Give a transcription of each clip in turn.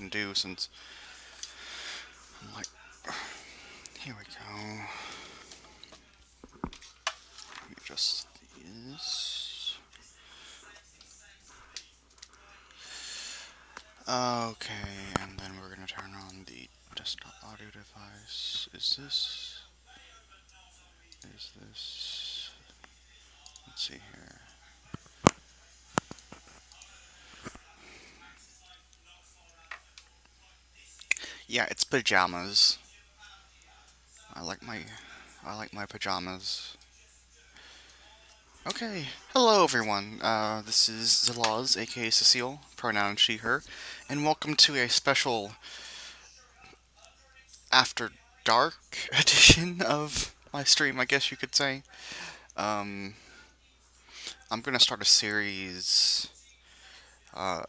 can do since I'm like, here we go. Let me adjust these. Okay, and then we're gonna turn on the desktop audio device. Is this? Let's see here. Yeah, it's pajamas. I like my I like my pajamas. Okay, hello everyone. This is Zeloz, aka Cecile, pronoun she, her, and welcome to a special after dark edition of my stream, I guess you could say. Um, I'm gonna start a series, uh,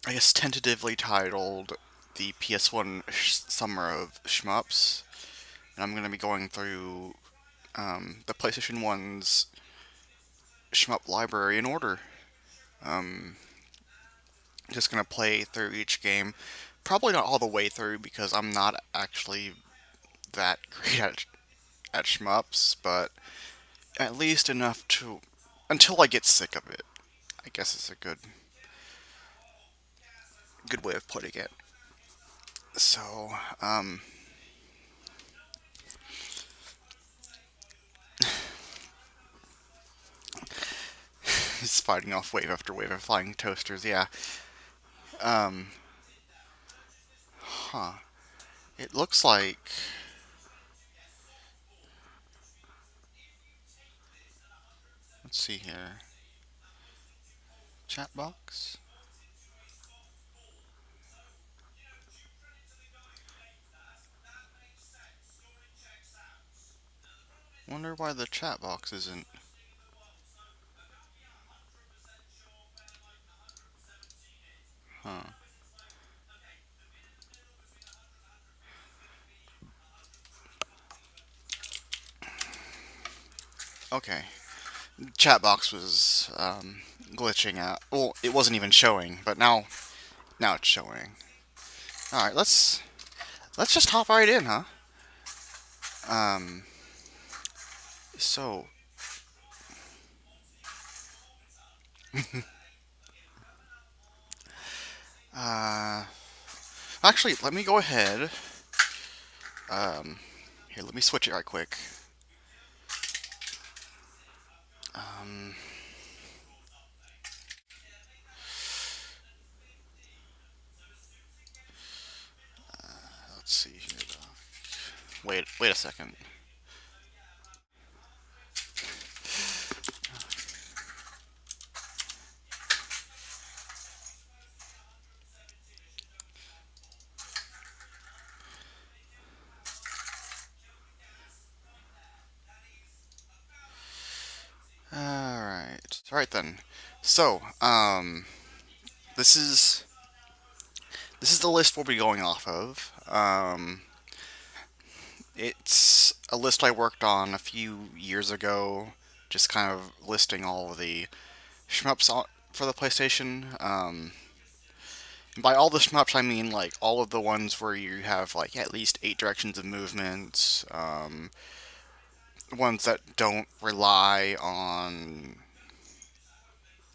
I guess tentatively titled the PS1 Summer of Shmups, and I'm gonna be going through the PlayStation 1's shmup library in order. Um, just gonna play through each game. Probably not all the way through because I'm not actually that great at shmups, but at least enough to until I get sick of it. I guess it's a good way of putting it. So, he's fighting off wave after wave of flying toasters. Yeah. Um, huh. It looks like. Let's see here. Chat box. Wonder why the chat box isn't. Huh. Okay. Chat box was glitching out. Well, it wasn't even showing, but now it's showing. All right, let's just hop right in, huh? Um, so uh, actually, let me go ahead. Um, Here, let me switch it right quick. Um, let's see here. Wait a second. All right then. So, this is this is the list we'll be going off of. It's a list I worked on a few years ago, just kind of listing all of the shmups for the PlayStation. And by all the shmups, I mean like all of the ones where you have like at least 8 directions of movement, ones that don't rely on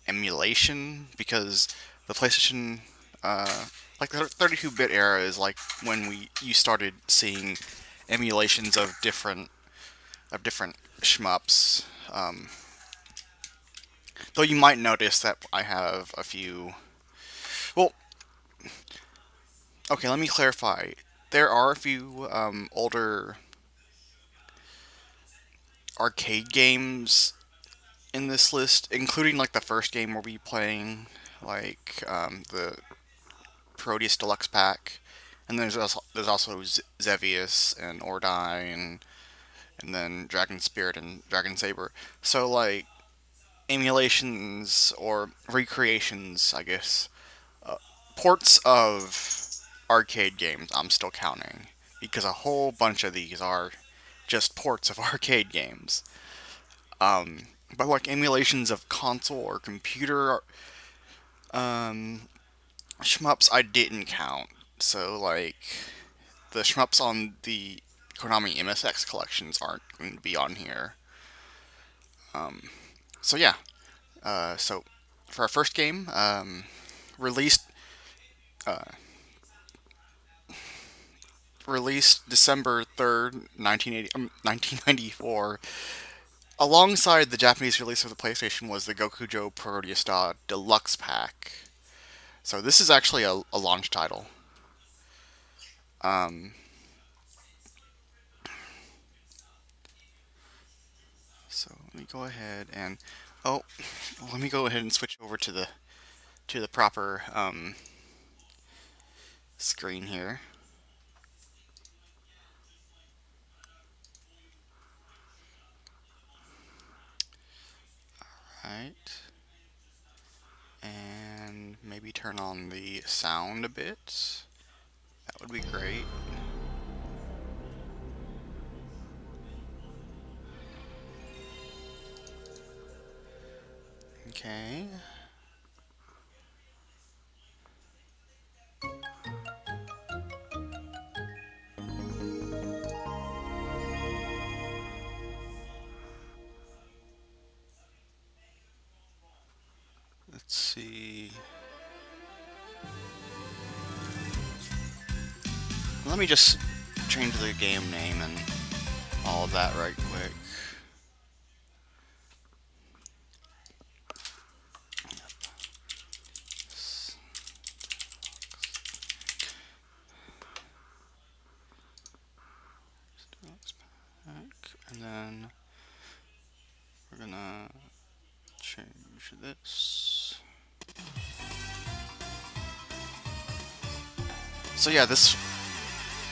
emulation, because the PlayStation, like the 32-bit era, is like when you started seeing emulations of different shmups. Though you might notice that I have a few. Well, okay, let me clarify. There are a few older arcade games in this list, including like the first game we'll be playing, like the Proteus Deluxe Pack, and there's also Zevius and Ordai and then Dragon Spirit and Dragon Saber. So like emulations or recreations, I guess, ports of arcade games. I'm still counting because a whole bunch of these are just ports of arcade games. But like emulations of console or computer, um, Shmups I didn't count. So, like, the shmups on the Konami MSX collections aren't going to be on here. So, yeah. So, for our first game, released uh, released December 3rd, 1994. Alongside the Japanese release of the PlayStation was the Gokujo Proteus Star Deluxe Pack. So this is actually a launch title. Um, so let me go ahead and oh, let me go ahead and switch over to the proper screen here. Right, and maybe turn on the sound a bit. That would be great. Okay. Let's see. Let me just change the game name and all of that right quick. And then we're gonna change this. So yeah, this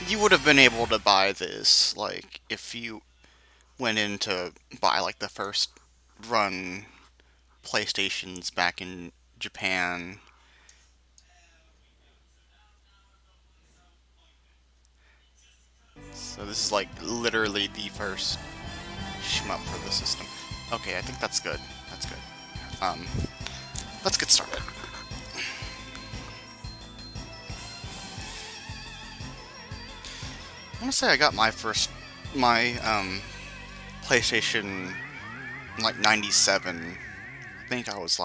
you would have been able to buy this like if you went in to buy like the first run PlayStations back in Japan. So this is like literally the first shmup for the system. Okay, I think that's good. That's good. Um, let's get started. I want to say I got my PlayStation in like '97. I think I was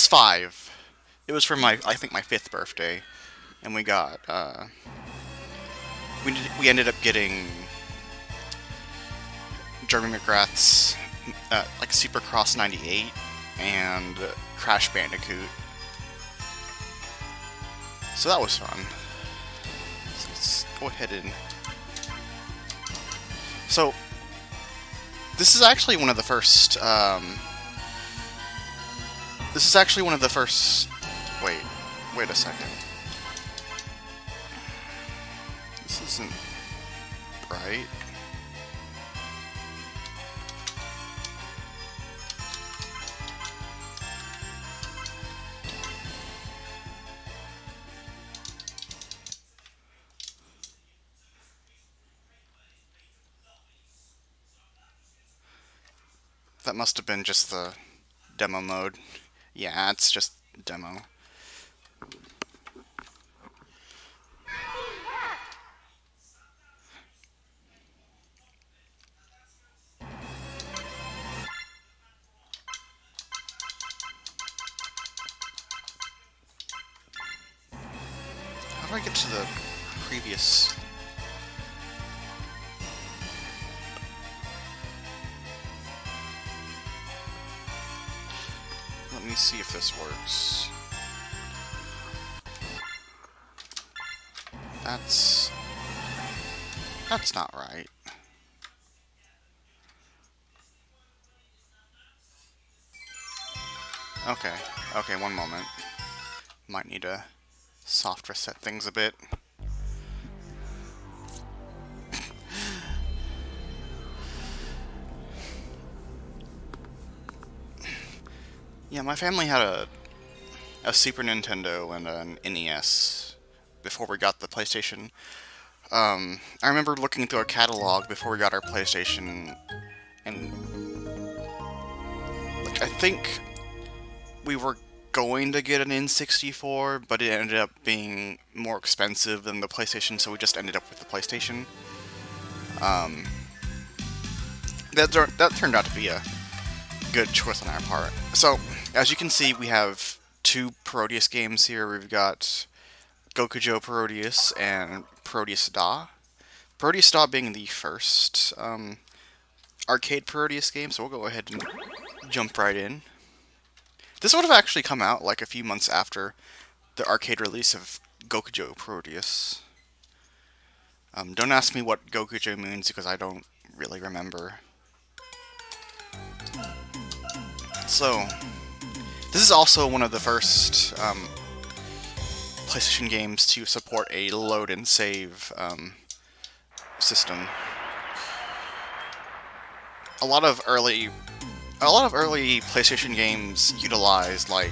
5. It was for I think my 5th birthday, and we ended up getting Jeremy McGrath's like Supercross '98 and Crash Bandicoot. So that was fun. So let's go ahead and so this is actually one of the first. This is actually one of the first. Wait a second. This isn't right. That must have been just the demo mode. Yeah, it's just demo. How do I get to the previous? Let me see if this works. That's not right. Okay, okay, one moment. Might need to soft reset things a bit. Yeah, my family had a Super Nintendo and an NES before we got the PlayStation. I remember looking through a catalog before we got our PlayStation, and like I think we were going to get an N64, but it ended up being more expensive than the PlayStation, so we just ended up with the PlayStation. Um, that turned out to be a good choice on our part. So, as you can see, we have two Parodius games here. We've got Gokujo Parodius and Parodius Da. Parodius Da being the first arcade Parodius game, so we'll go ahead and jump right in. This would have actually come out like a few months after the arcade release of Gokujo Parodius. Don't ask me what Gokujo means because I don't really remember. So, this is also one of the first PlayStation games to support a load and save system. A lot of early PlayStation games utilized like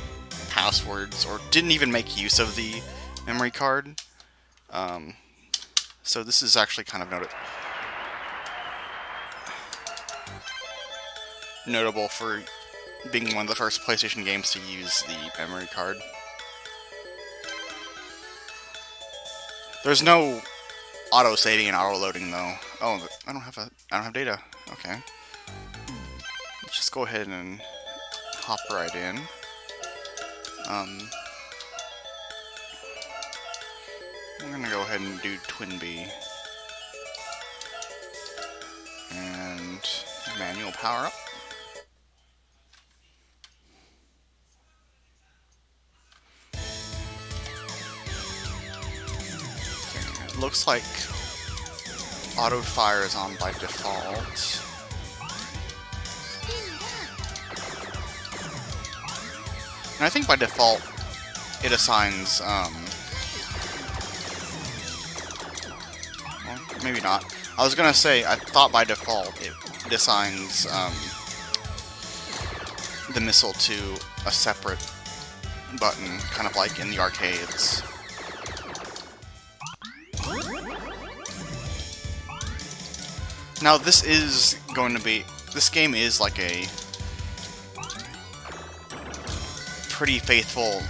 passwords or didn't even make use of the memory card. So this is actually kind of notable for being one of the first PlayStation games to use the memory card. There's no auto saving and auto loading though. Oh, I don't have data. Okay. Let's just go ahead and hop right in. I'm gonna go ahead and do Twin B. And manual power up. Looks like auto fire is on by default. And I think by default it assigns, well, maybe not. I was gonna say, I thought by default it assigns the missile to a separate button, kind of like in the arcades. Now this game is like a pretty faithful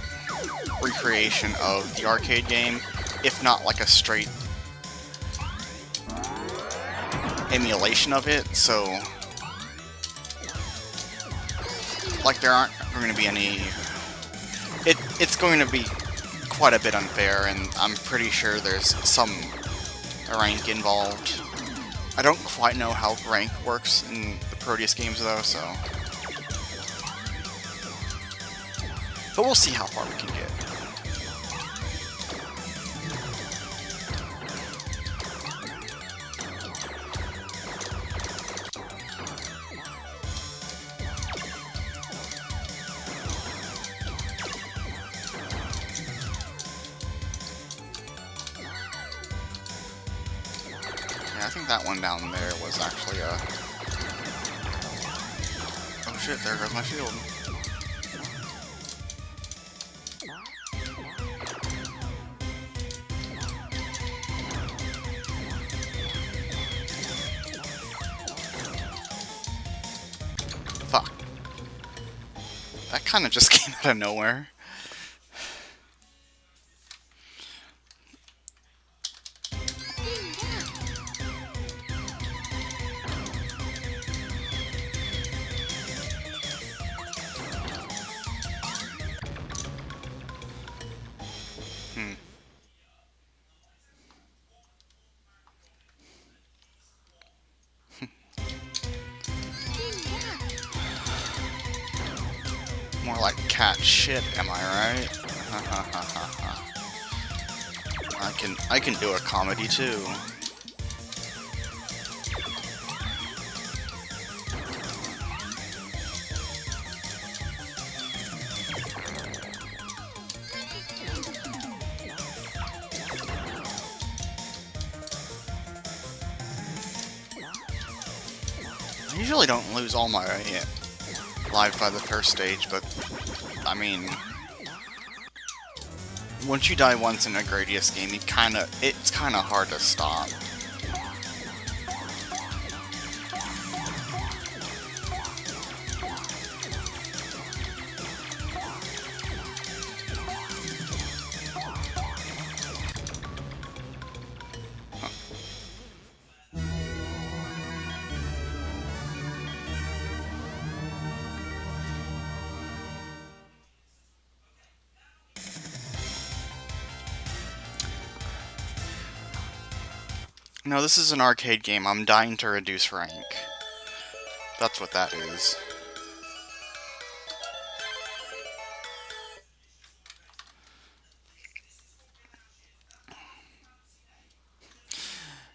recreation of the arcade game, if not like a straight emulation of it, so like there aren't going to be any... It's going to be quite a bit unfair, and I'm pretty sure there's some rank involved. I don't quite know how rank works in the Parodius games though, so... But we'll see how far we can get. Yeah, I think that one down there was actually a... Oh shit, there goes my shield. Fuck. That kind of just came out of nowhere. More like cat shit, am I right? I can do a comedy too. I usually don't lose all my life by the first stage, but I mean, once you die once in a Gradius game, it's kinda hard to stop. No, this is an arcade game. I'm dying to reduce rank. That's what that is.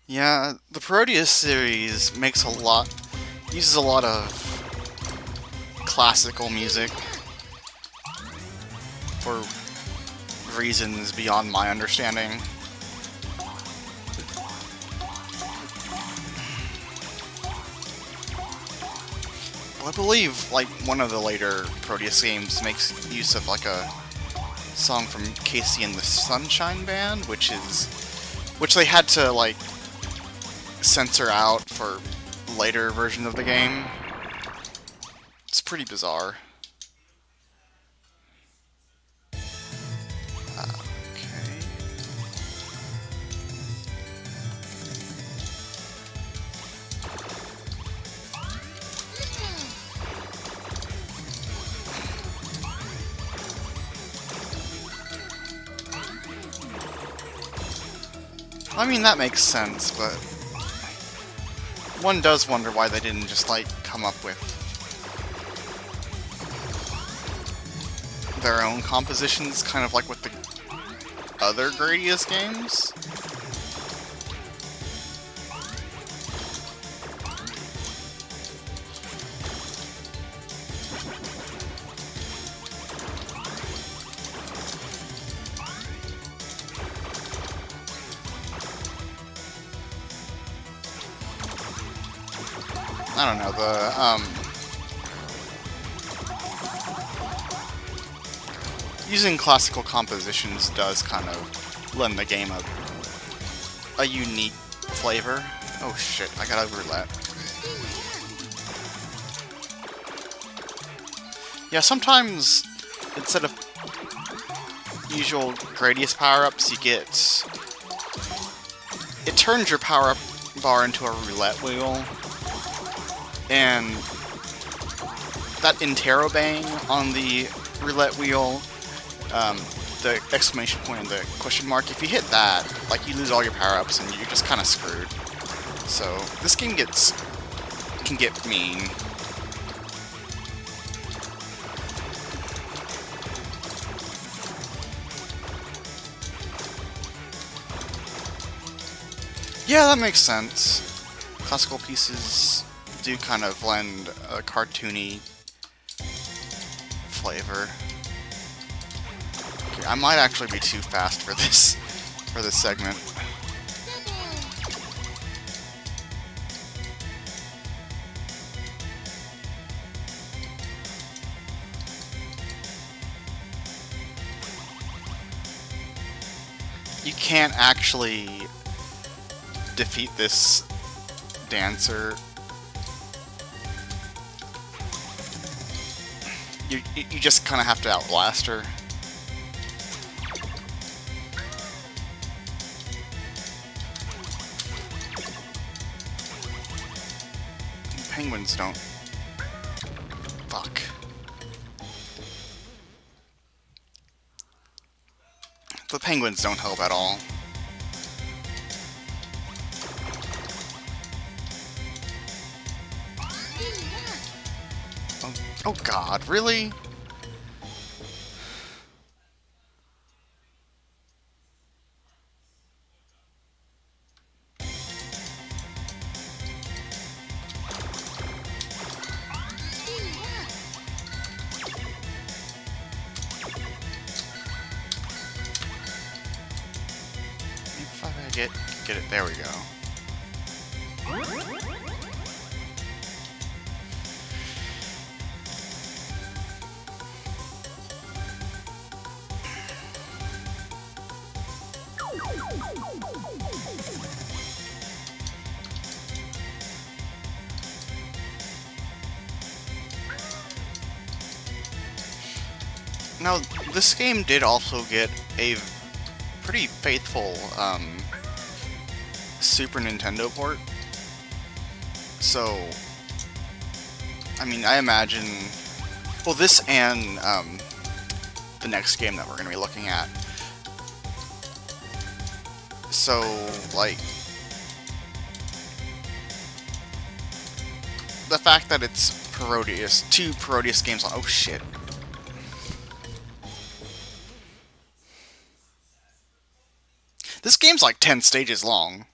Yeah, the Proteus series uses a lot of classical music for reasons beyond my understanding. Well, I believe, like, one of the later Proteus games makes use of, like, a song from Casey and the Sunshine Band, which they had to, like, censor out for later version of the game. It's pretty bizarre. Okay. I mean, that makes sense, but one does wonder why they didn't just, like, come up with their own compositions, kind of like with the other Gradius games. I don't know, using classical compositions does kind of lend the game a unique flavor. Oh shit, I got a roulette. Yeah, sometimes, instead of usual Gradius power-ups, you get... It turns your power-up bar into a roulette wheel, and that interrobang on the roulette wheel, the exclamation point and the question mark, if you hit that, like, you lose all your power-ups and you're just kind of screwed. So, this game can get mean. Yeah, that makes sense. Classical pieces do kind of lend a cartoony flavor. Okay, I might actually be too fast for this segment. You can't actually defeat this dancer. You just kind of have to outblast her. Penguins don't... Fuck. The penguins don't help at all. Oh god, really? If I get it, there we go. Now, this game did also get a pretty faithful Super Nintendo port. So, I mean, I imagine... Well, this and the next game that we're going to be looking at. So, like, the fact that it's Parodius, two Parodius games on. Oh shit. This game's like 10 stages long.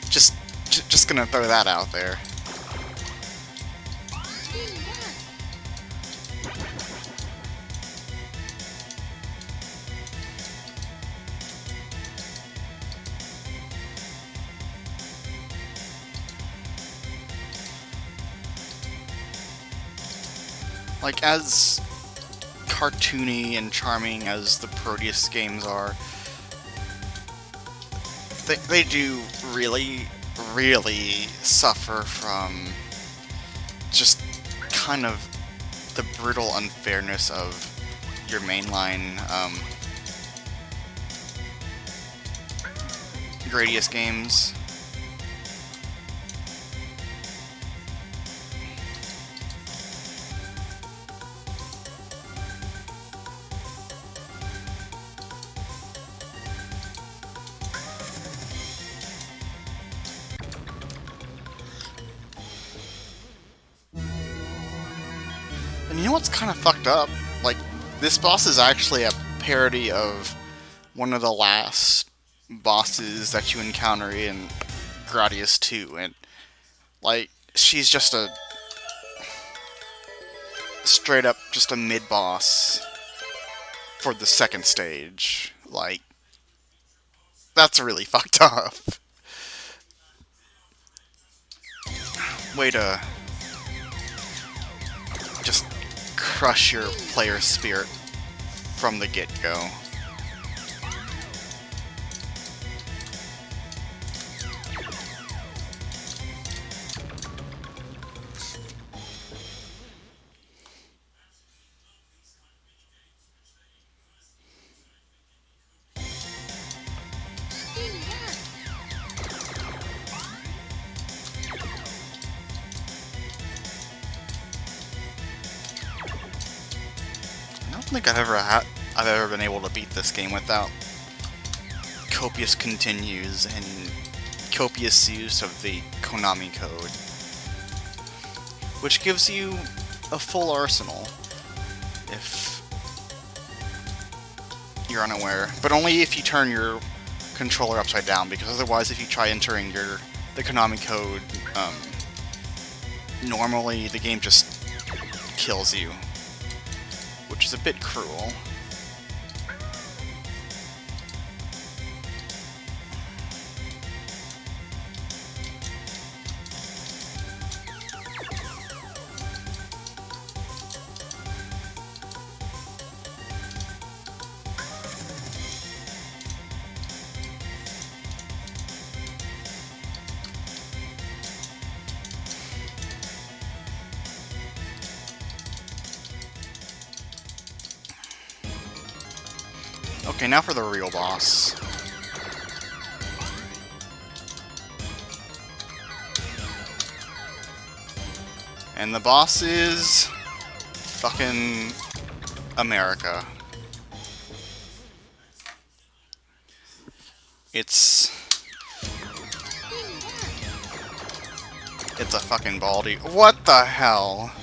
just, just gonna throw that out there. Like, as cartoony and charming as the Parodius games are, they do really, really suffer from just kind of the brutal unfairness of your mainline Gradius games. And you know what's kind of fucked up? Like, this boss is actually a parody of one of the last bosses that you encounter in Gradius 2, and, like, she's just a straight up just a mid-boss for the second stage. Like, that's really fucked up. Way to just crush your player spirit from the get-go. I don't think I've ever been able to beat this game without copious continues and copious use of the Konami code, which gives you a full arsenal if you're unaware, but only if you turn your controller upside down, because otherwise if you try entering the Konami code, normally the game just kills you, which is a bit cruel. Okay, now for the real boss. And the boss is fucking America. It's a fucking baldy. What the hell?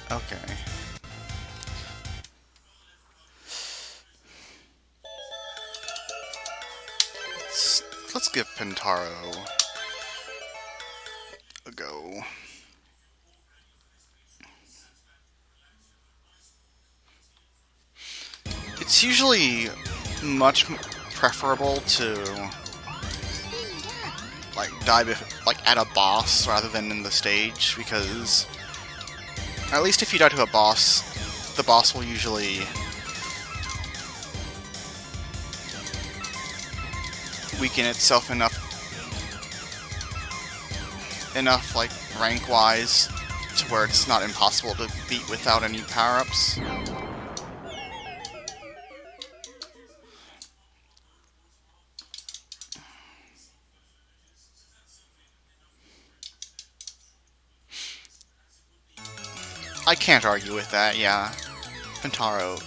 Okay. Let's give Pentaro a go. It's usually much preferable to like die at a boss rather than in the stage, because at least if you die to a boss, the boss will usually weaken itself enough like rank wise to where it's not impossible to beat without any power-ups. I can't argue with that, yeah. Pentaro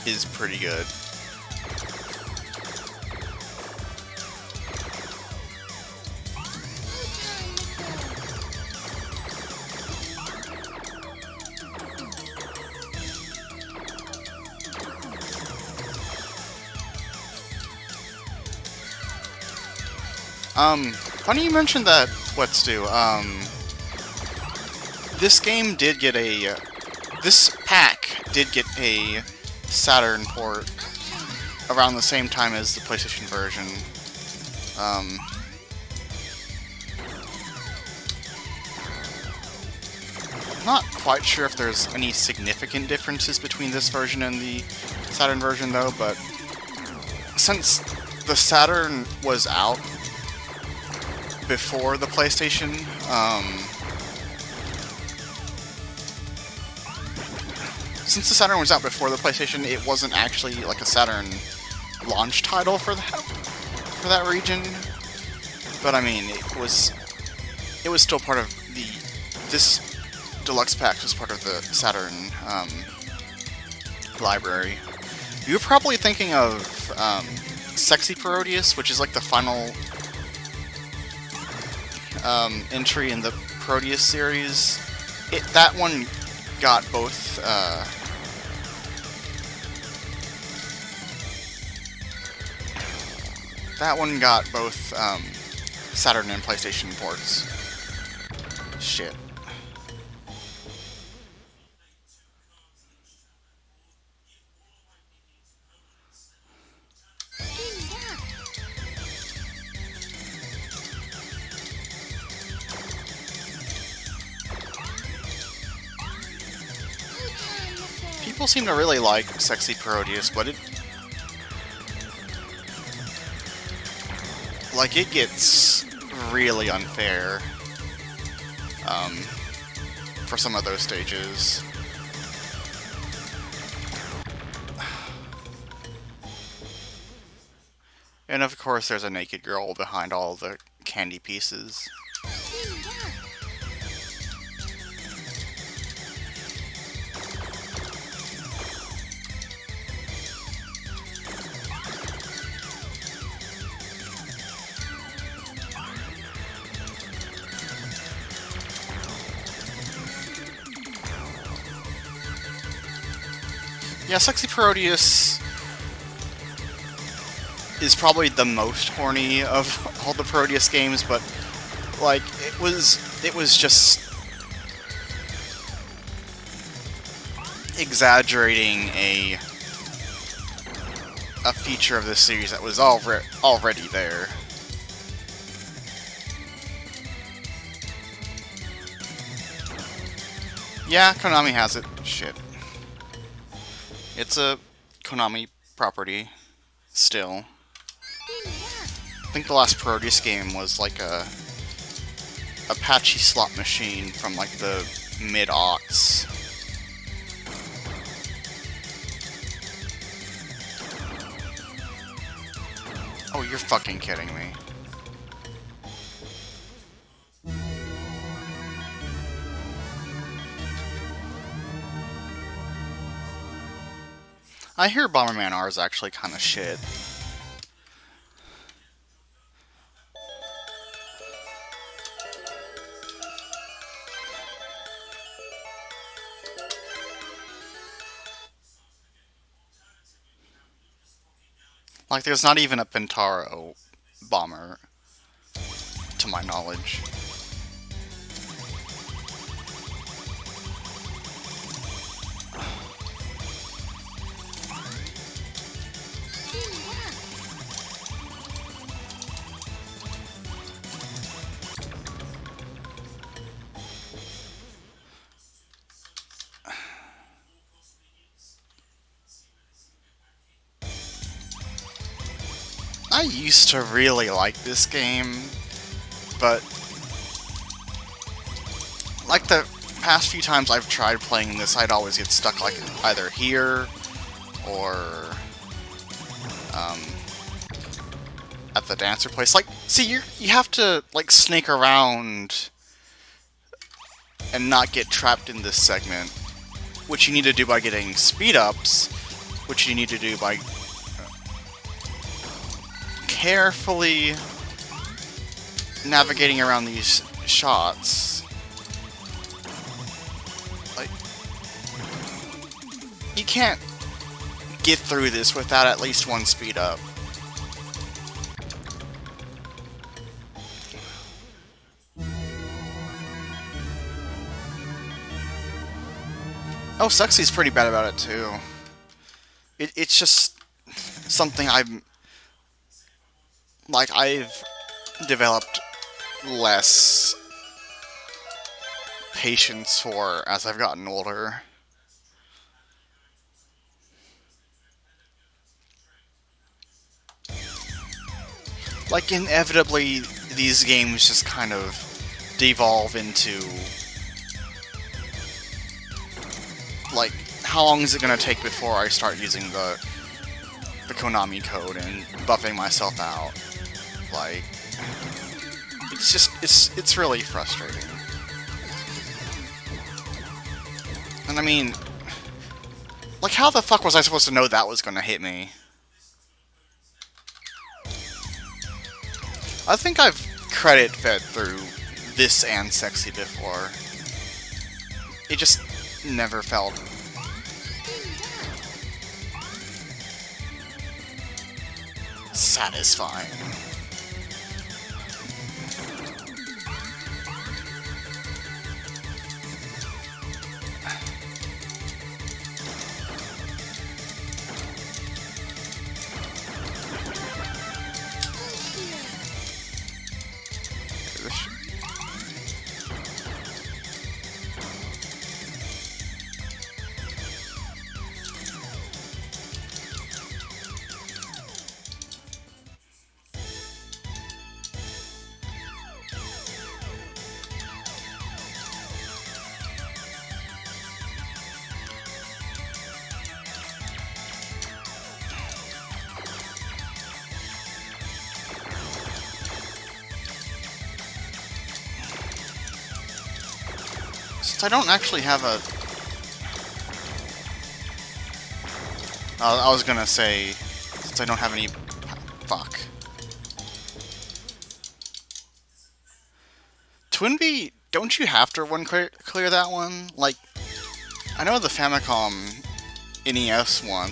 is pretty good. Funny you mentioned that, What's Due. This game did get a... this pack did get a Saturn port around the same time as the PlayStation version. I'm not quite sure if there's any significant differences between this version and the Saturn version, though, but since the Saturn was out before the PlayStation, since the Saturn was out before the PlayStation, it wasn't actually like a Saturn launch title for that region. But I mean, it was still part of this deluxe pack was part of the Saturn library. You're probably thinking of Sexy Parodius, which is like the final entry in the Parodius series. That one got both Saturn and PlayStation ports. Shit. People seem to really like Sexy Parodius, but it gets really unfair for some of those stages. And of course there's a naked girl behind all the candy pieces. Yeah, Sexy Parodius is probably the most horny of all the Parodius games, but like it was just exaggerating a feature of this series that was already there. Yeah, Konami has it. Shit. It's a Konami property, still. I think the last Parodius game was like a Apache slot machine from like the mid-aughts. Oh, you're fucking kidding me. I hear Bomberman R is actually kind of shit. Like, there's not even a Pentaro bomber, to my knowledge. I used to really like this game, but like the past few times I've tried playing this, I'd always get stuck like either here or at the dancer place. Like, see, you have to like snake around and not get trapped in this segment, which you need to do by getting speed ups, which you need to do by carefully navigating around these shots. Like, you can't get through this without at least one speed up. Oh, Sexy's pretty bad about it too. It's just something I've developed less patience for as I've gotten older. Like, inevitably, these games just kind of devolve into, like, how long is it gonna take before I start using the Konami code and buffing myself out? Like, it's just, it's really frustrating. And I mean, like, how the fuck was I supposed to know that was gonna hit me? I think I've credit fed through this and Sexy before. It just never felt satisfying. Since I don't actually have a... I was gonna say, since I don't have any... Fuck. Twinbee, don't you have to clear that one? Like, I know the Famicom NES one,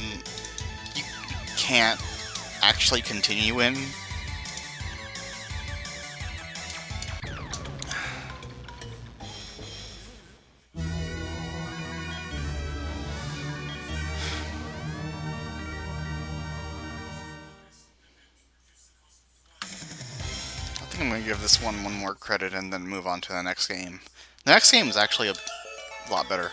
you can't actually continue in. I'm gonna give this one more credit and then move on to the next game. The next game is actually a lot better.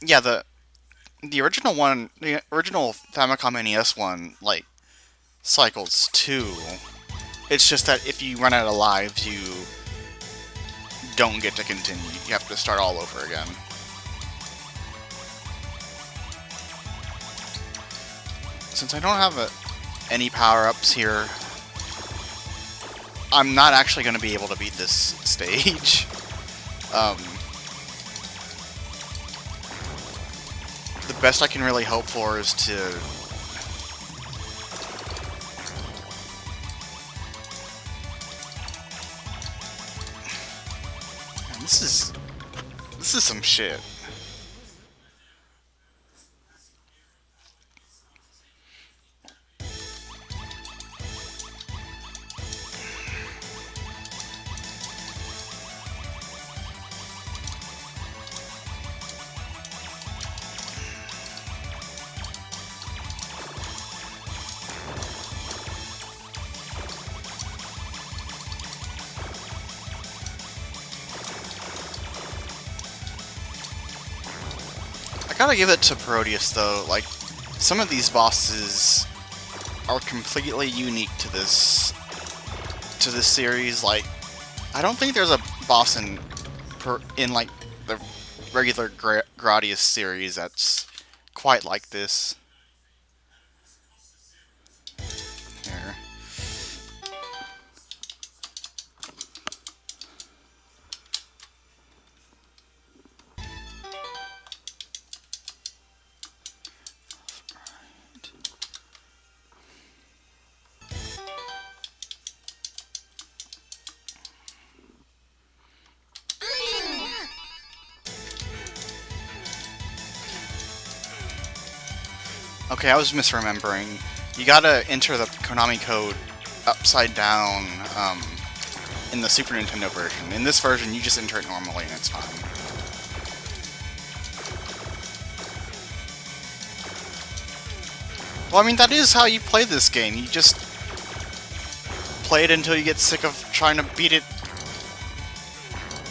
Yeah, the original one, the original Famicom NES one, like, cycles 2. It's just that if you run out of lives, you don't get to continue. You have to start all over again. Since I don't have any power-ups here, I'm not actually going to be able to beat this stage. The best I can really hope for is to... Man, this is some shit. I gotta give it to Proteus though, like, some of these bosses are completely unique to this series. Like, I don't think there's a boss in like the regular Gradius series that's quite like this. Okay, I was misremembering. You gotta enter the Konami code upside down in the Super Nintendo version. In this version, you just enter it normally and it's fine. Well, I mean, that is how you play this game. You just play it until you get sick of trying to beat it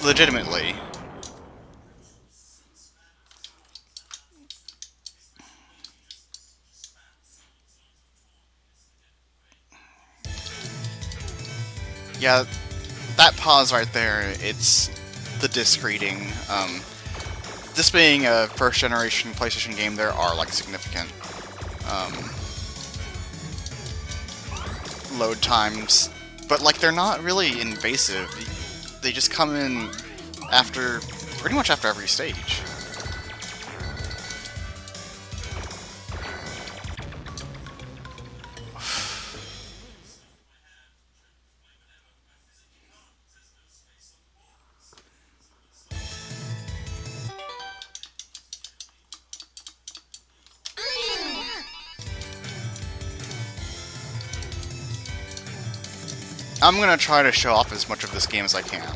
legitimately. Yeah, that pause right there, it's the disc reading. This being a first generation PlayStation game, there are like significant um, load times, but like they're not really invasive. They just come in after pretty much after every stage. I'm gonna try to show off as much of this game as I can.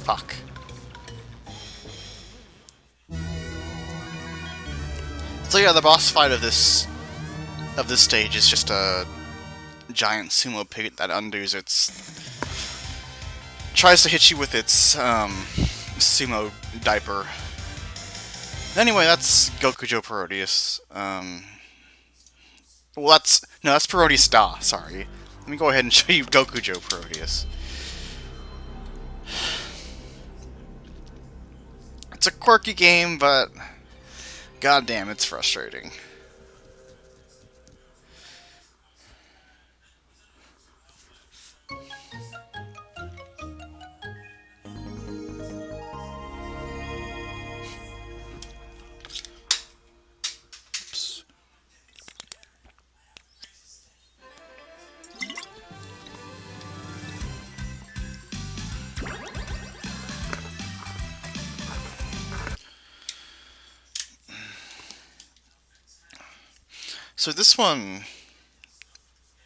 Fuck. So yeah, the boss fight of this stage is just a giant sumo pig that undoes its tries to hit you with its sumo diaper. Anyway, that's Gokujo Parodius. Well, that's Parodius Da. Sorry. Let me go ahead and show you Gokujo Parodius. It's a quirky game, but goddamn, it's frustrating. Oops. So this one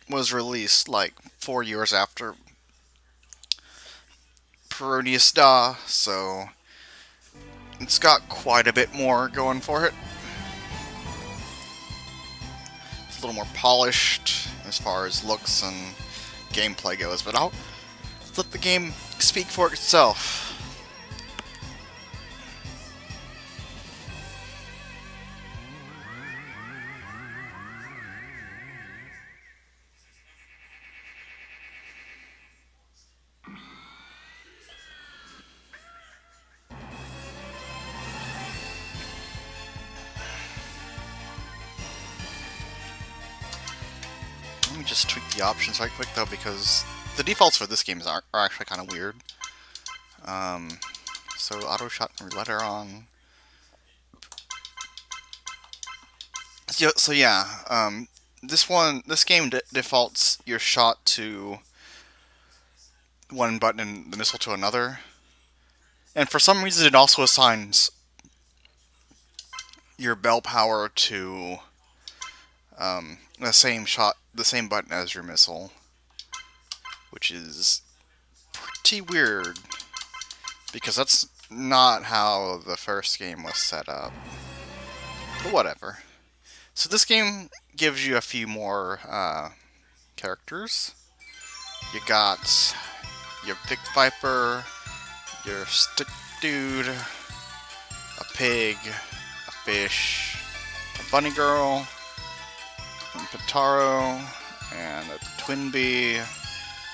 was released like 4 years after Parodius Da, so it's got quite a bit more going for it. It's a little more polished as far as looks and gameplay goes, but I'll let the game speak for itself. Let me just tweak the options right quick though, because the defaults for this game are actually kind of weird. So auto shot and roulette are on. So yeah, this game defaults your shot to one button in the missile to another. And for some reason, it also assigns your bell power to the same button as your missile, which is pretty weird because that's not how the first game was set up. But whatever. So this game gives you a few more characters. You got your Big Viper, your Stick Dude, a pig, a fish, a bunny girl, a Pitaro, and a Twin Bee,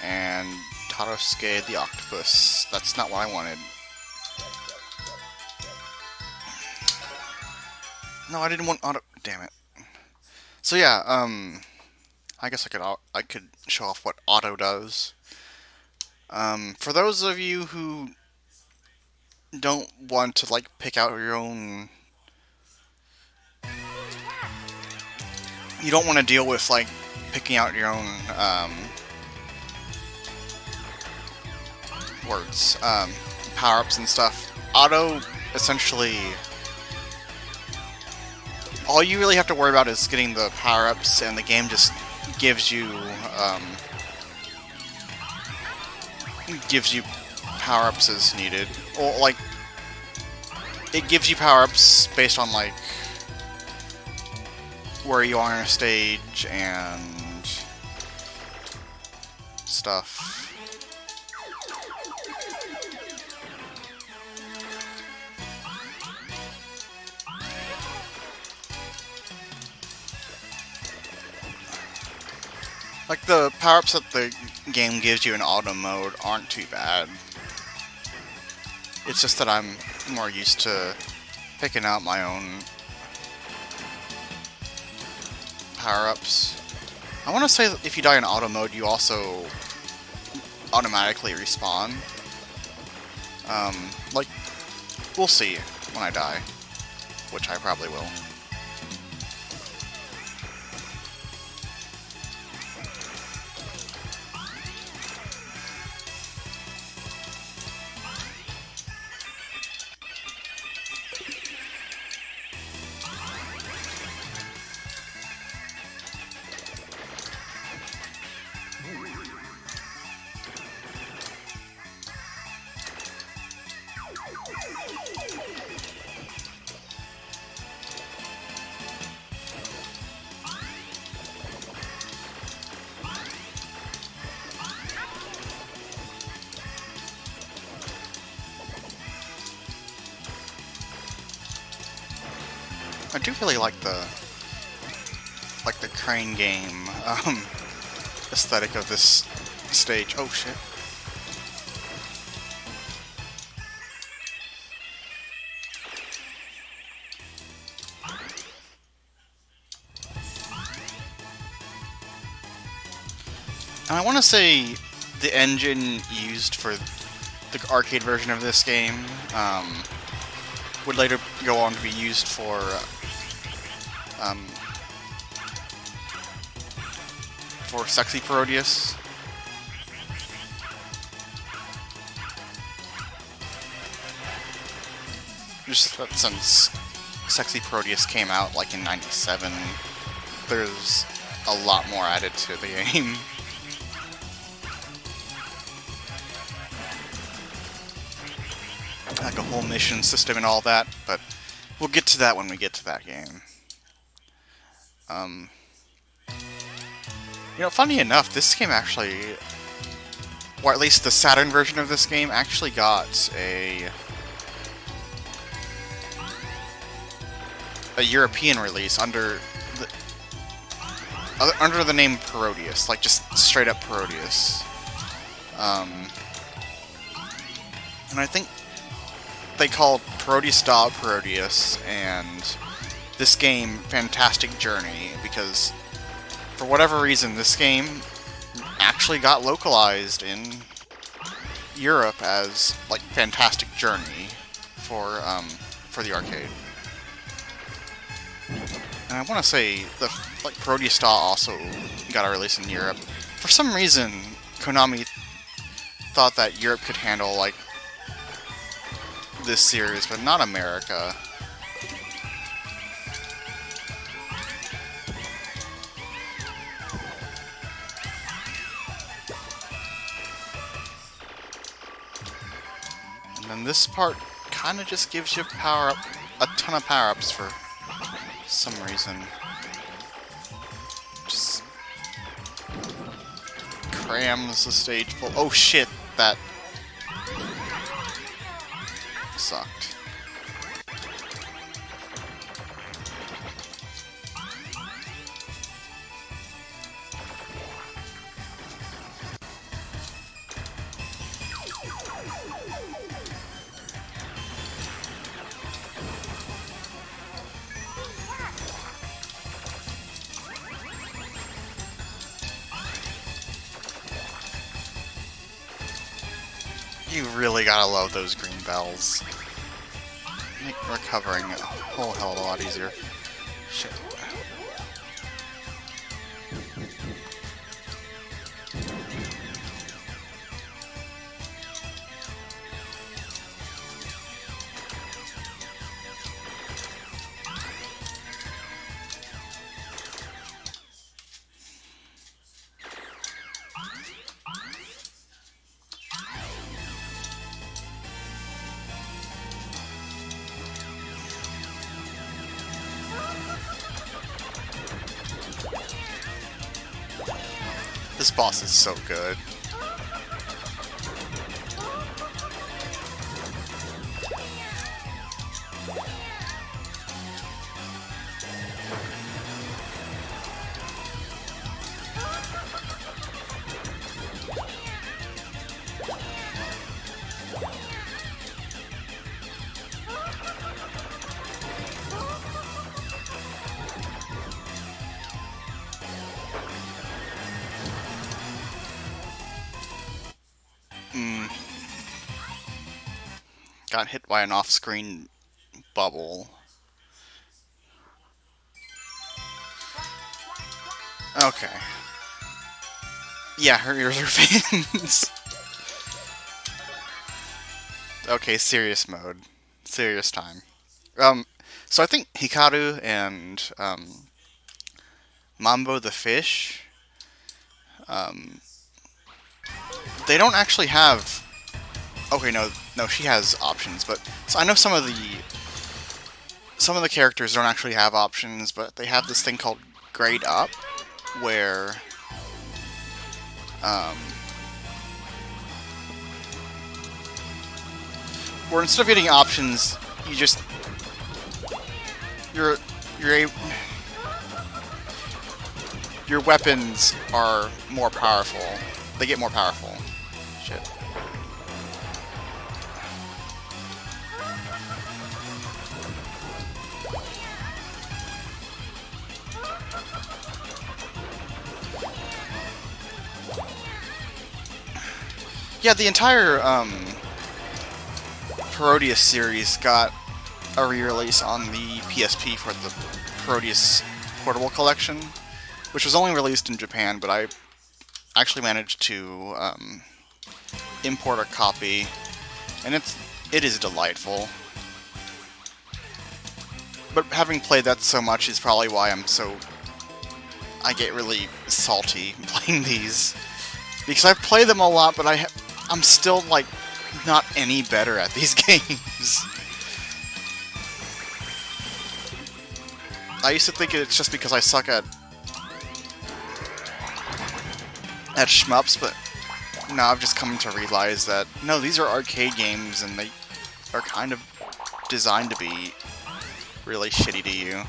and Tarosuke the octopus. That's not what I wanted. No, I didn't want auto. Damn it. So yeah, I guess I could show off what auto does. For those of you who don't want to like pick out your own, you don't want to deal with like picking out your own power-ups and stuff. Auto essentially, all you really have to worry about is getting the power-ups, and the game just gives you power-ups as needed. Or like, it gives you power-ups based on like where you are in a stage and stuff. Like, the power-ups that the game gives you in auto mode aren't too bad. It's just that I'm more used to picking out my own power-ups. I want to say that if you die in auto mode, you also automatically respawn. Like, we'll see when I die, which I probably will. I do really like the crane game aesthetic of this stage. Oh shit. And I want to say the engine used for the arcade version of this game would later go on to be used for Sexy Parodius. Just that since Sexy Parodius came out like in '97, there's a lot more added to the game. Like a whole mission system and all that, but we'll get to that when we get to that game. You know, funny enough, this game actually, or at least the Saturn version of this game, actually got a European release under the name Parodius, like just straight up Parodius. And I think they called Parodius Dog Parodius and this game Fantastic Journey, because for whatever reason this game actually got localized in Europe as like Fantastic Journey for the arcade. And I want to say the Parodius Dog also got a release in Europe. For some reason, Konami thought that Europe could handle, like, this series, but not America. And then this part kind of just gives you a ton of power-ups for some reason. Just crams the stage full. Oh shit, that sucked. You really gotta love those green bells. Make recovering a whole hell of a lot easier. Shit. This boss is so good. Got hit by an off-screen bubble. Okay. Yeah, her ears are fins. Okay, serious mode. Serious time. So I think Hikaru and, Mambo the fish, they don't actually have... Okay, no, she has options, but... So I know some of the characters don't actually have options, but they have this thing called grade up, where... where instead of getting options, you just... Your weapons are more powerful. They get more powerful. Shit. Yeah, the entire Parodius series got a re-release on the PSP for the Parodius Portable Collection, which was only released in Japan, but I actually managed to import a copy, and it is delightful. But having played that so much is probably why I get really salty playing these, because I've played them a lot, but I'm still like not any better at these games. I used to think it's just because I suck at Shmups, but now I've just come to realize that, no, these are arcade games, and they are kind of designed to be really shitty to you.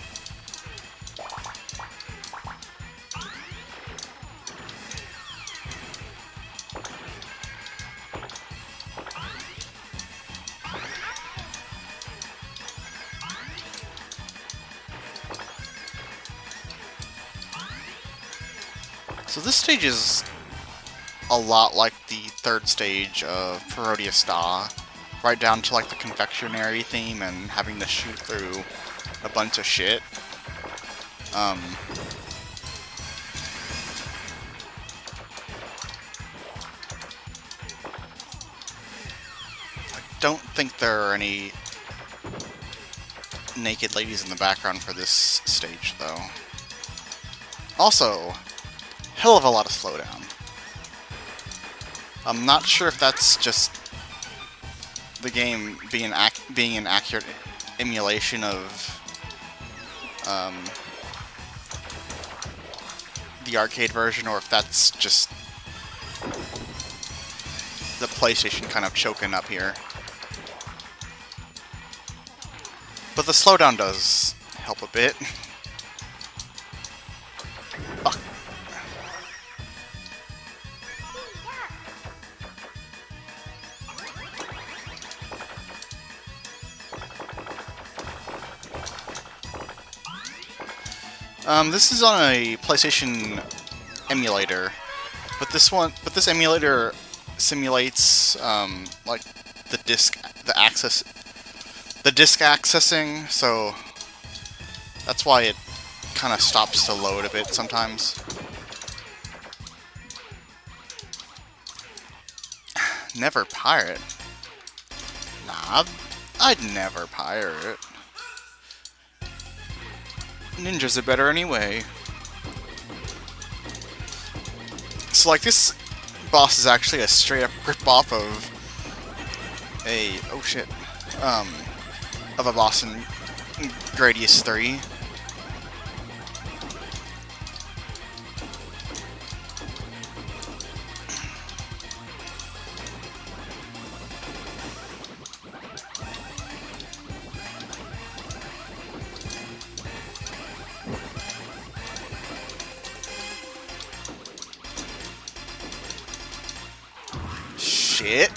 So this stage is a lot like the third stage of Parodius Star, right down to like the confectionery theme and having to shoot through a bunch of shit. don't think there are any naked ladies in the background for this stage, though. Also, hell of a lot of slowdown. I'm not sure if that's just the game being an accurate emulation of the arcade version, or if that's just the PlayStation kind of choking up here. But the slowdown does help a bit. Fuck. This is on a PlayStation emulator, but this emulator simulates like the disc accessing, so that's why it kind of stops to load a bit sometimes. Never pirate. Nah, I'd never pirate. Ninjas are better anyway. So, like, this boss is actually a straight-up rip-off of a... oh shit. Of a boss in Gradius 3. Shit.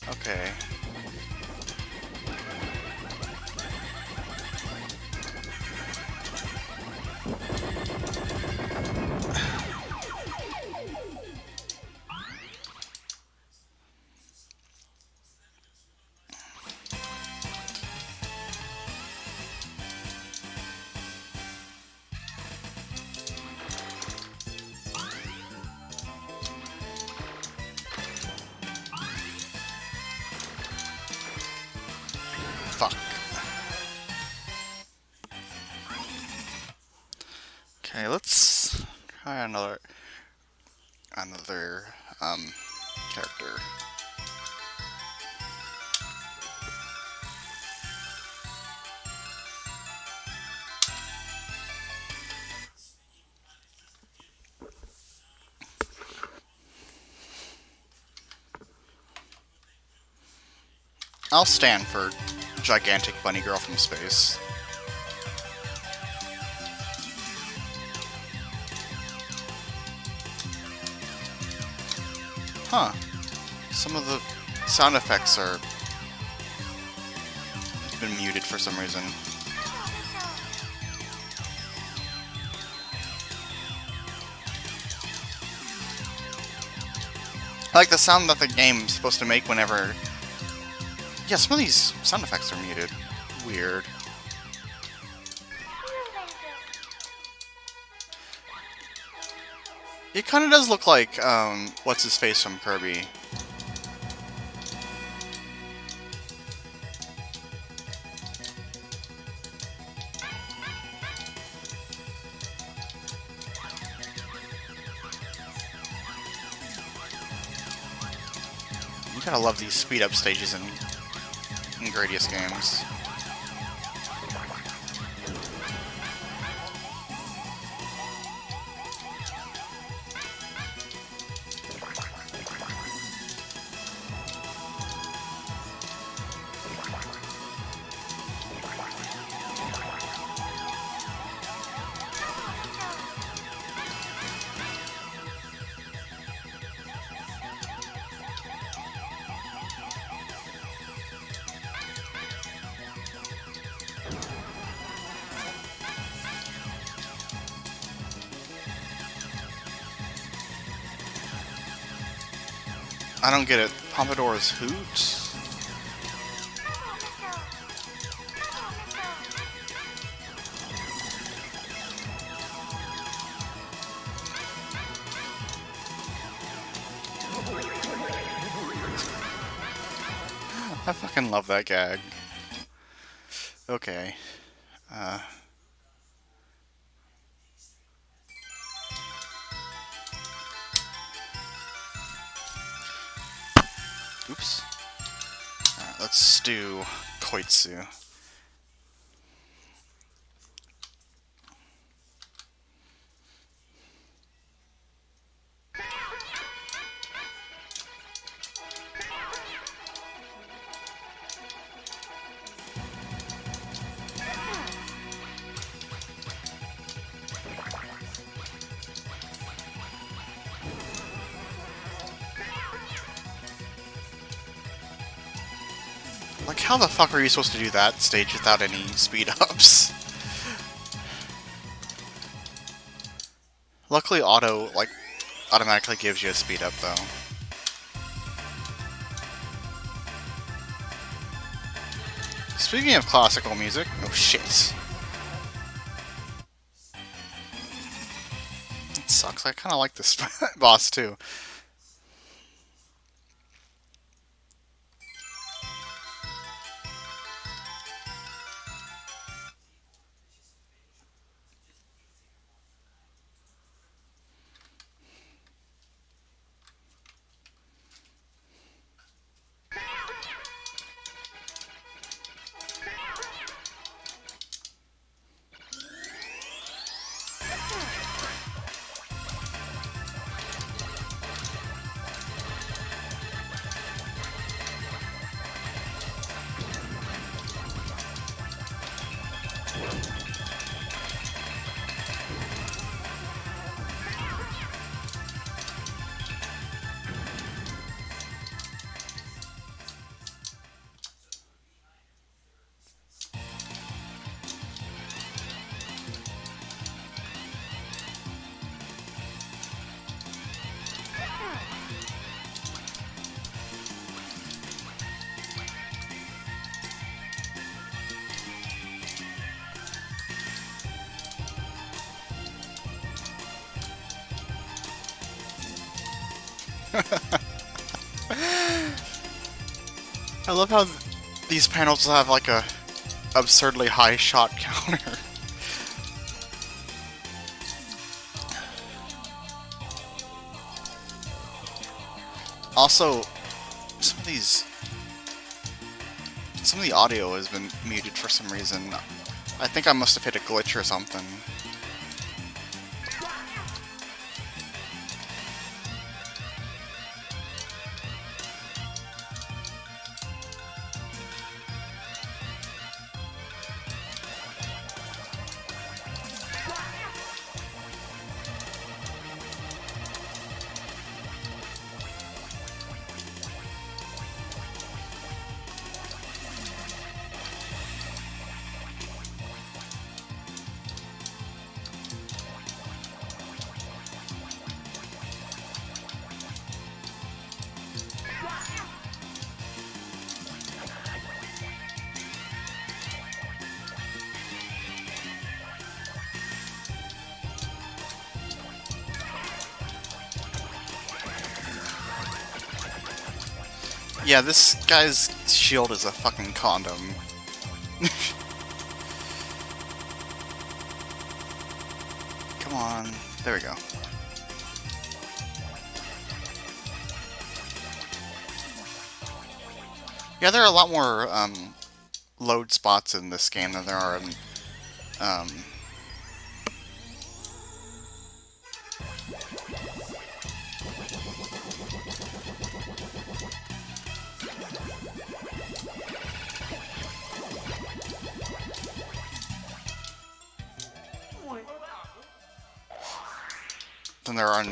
Okay. Fuck. Okay, let's try another character. I'll stand for gigantic bunny girl from space. Huh. Some of the sound effects are been muted for some reason. I like the sound that the game's supposed to make whenever... yeah, some of these sound effects are muted. Weird. It kind of does look like, what's-his-face from Kirby. You gotta love these speed-up stages in Gradius games. I don't get it. Pompadour's hoot? I fucking love that gag. Okay. Uh, oops. Alright, let's do Koitsu. Like, how the fuck are you supposed to do that stage without any speed-ups? Luckily, auto, like, automatically gives you a speed-up, though. Speaking of classical music... Oh, shit. It sucks. I kinda like this boss, too. I love how these panels have, like, a absurdly high shot counter. Also, some of the audio has been muted for some reason. I think I must have hit a glitch or something. Yeah, this guy's shield is a fucking condom. Come on. There we go. Yeah, there are a lot more load spots in this game than there are in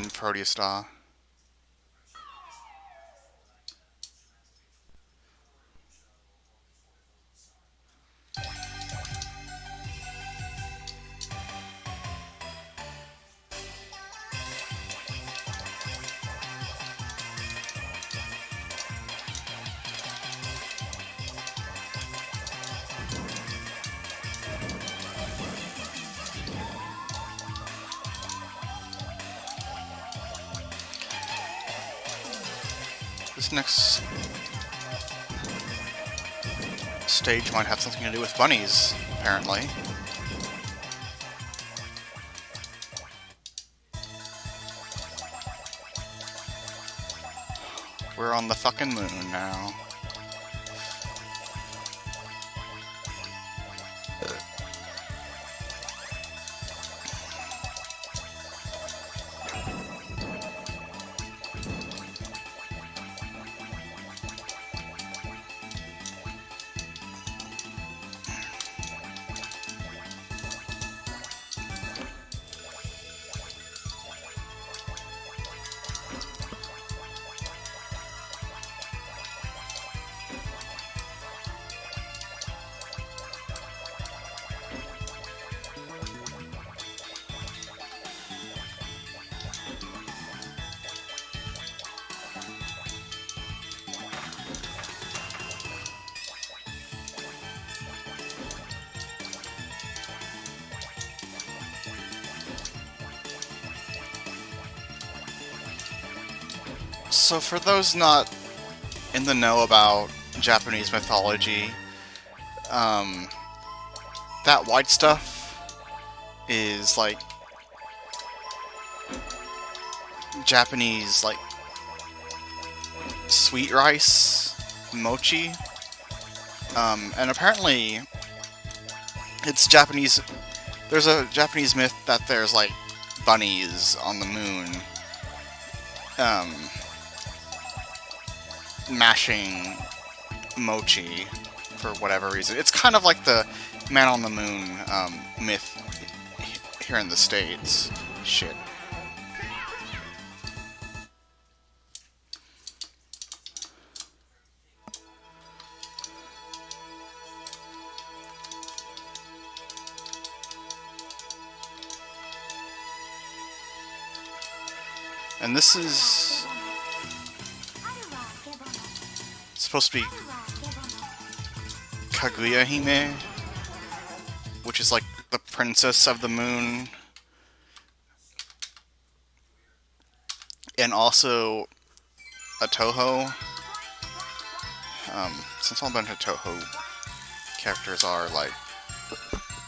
Proteus Star. This next... stage might have something to do with bunnies, apparently. We're on the fucking moon now. So for those not in the know about Japanese mythology, that white stuff is like Japanese, like, sweet rice, mochi, and apparently it's Japanese. There's a Japanese myth that there's like bunnies on the moon, mashing mochi for whatever reason. It's kind of like the Man on the Moon myth here in the States. Shit. And this is supposed to be Kaguya Hime, which is like the princess of the moon, and also a Toho. Since all a bunch of Toho characters are like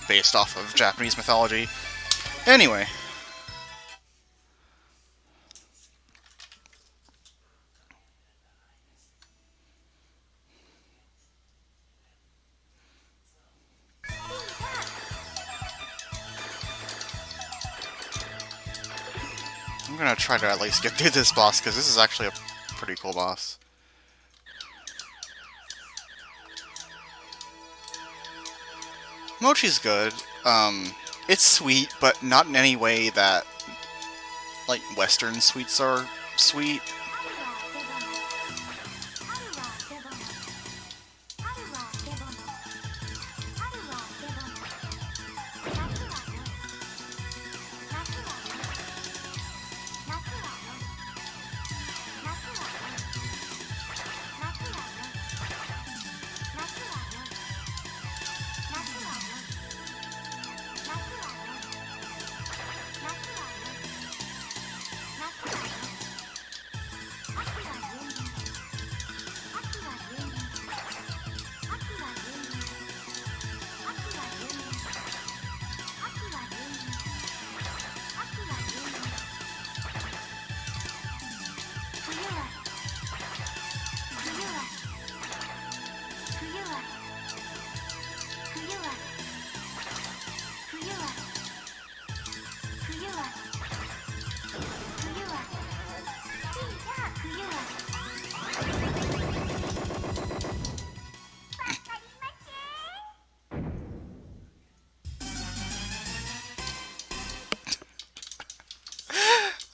based off of Japanese mythology. Anyway. I'm gonna try to at least get through this boss, because this is actually a pretty cool boss. Mochi's good. It's sweet, but not in any way that, like, Western sweets are sweet.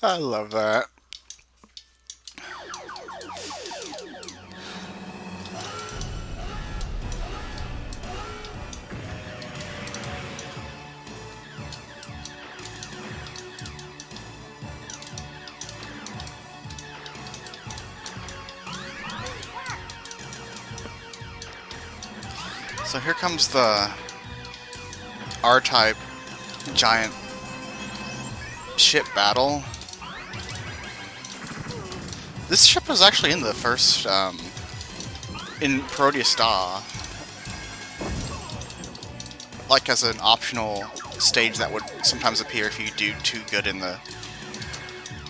I love that. So here comes the R-type giant ship battle. This ship was actually in the first, in Parodius Star. like as an optional stage that would sometimes appear if you do too good in the,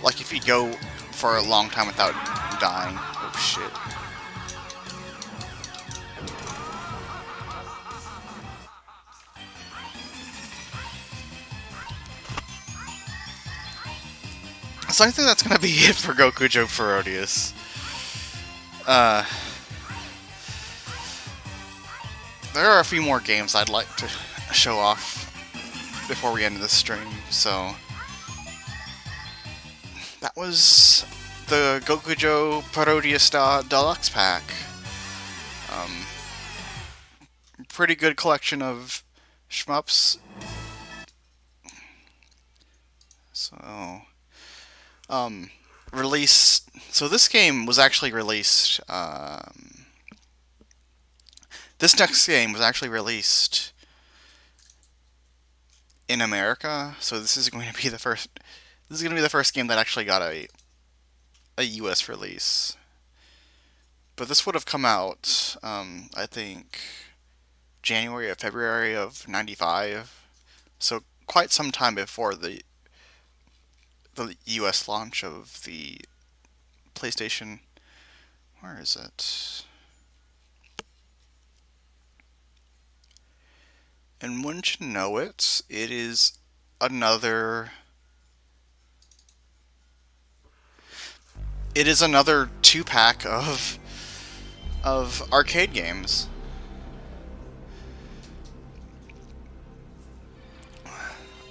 like if you go for a long time without dying. Oh shit. So I think that's gonna be it for Gokujo Parodius. There are a few more games I'd like to show off before we end this stream, so that was the Gokujo Parodius Deluxe Pack. Pretty good collection of shmups. So, release. So this game was actually released. This next game was actually released in America. So this is going to be the first. This is going to be the first game that actually got a U.S. release. But this would have come out, I think, January or February of '95. So quite some time before the U.S. launch of the PlayStation. Where is it? And wouldn't you know it, it is another... It is another 2-pack of arcade games.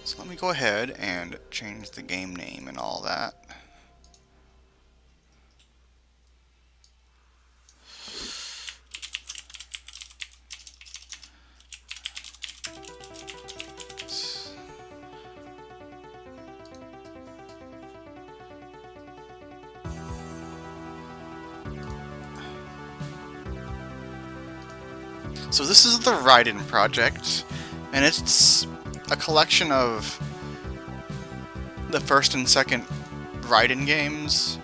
So let me go ahead and change the game name and all that. So this is the Raiden Project, and it's a collection of the first and second Raiden games.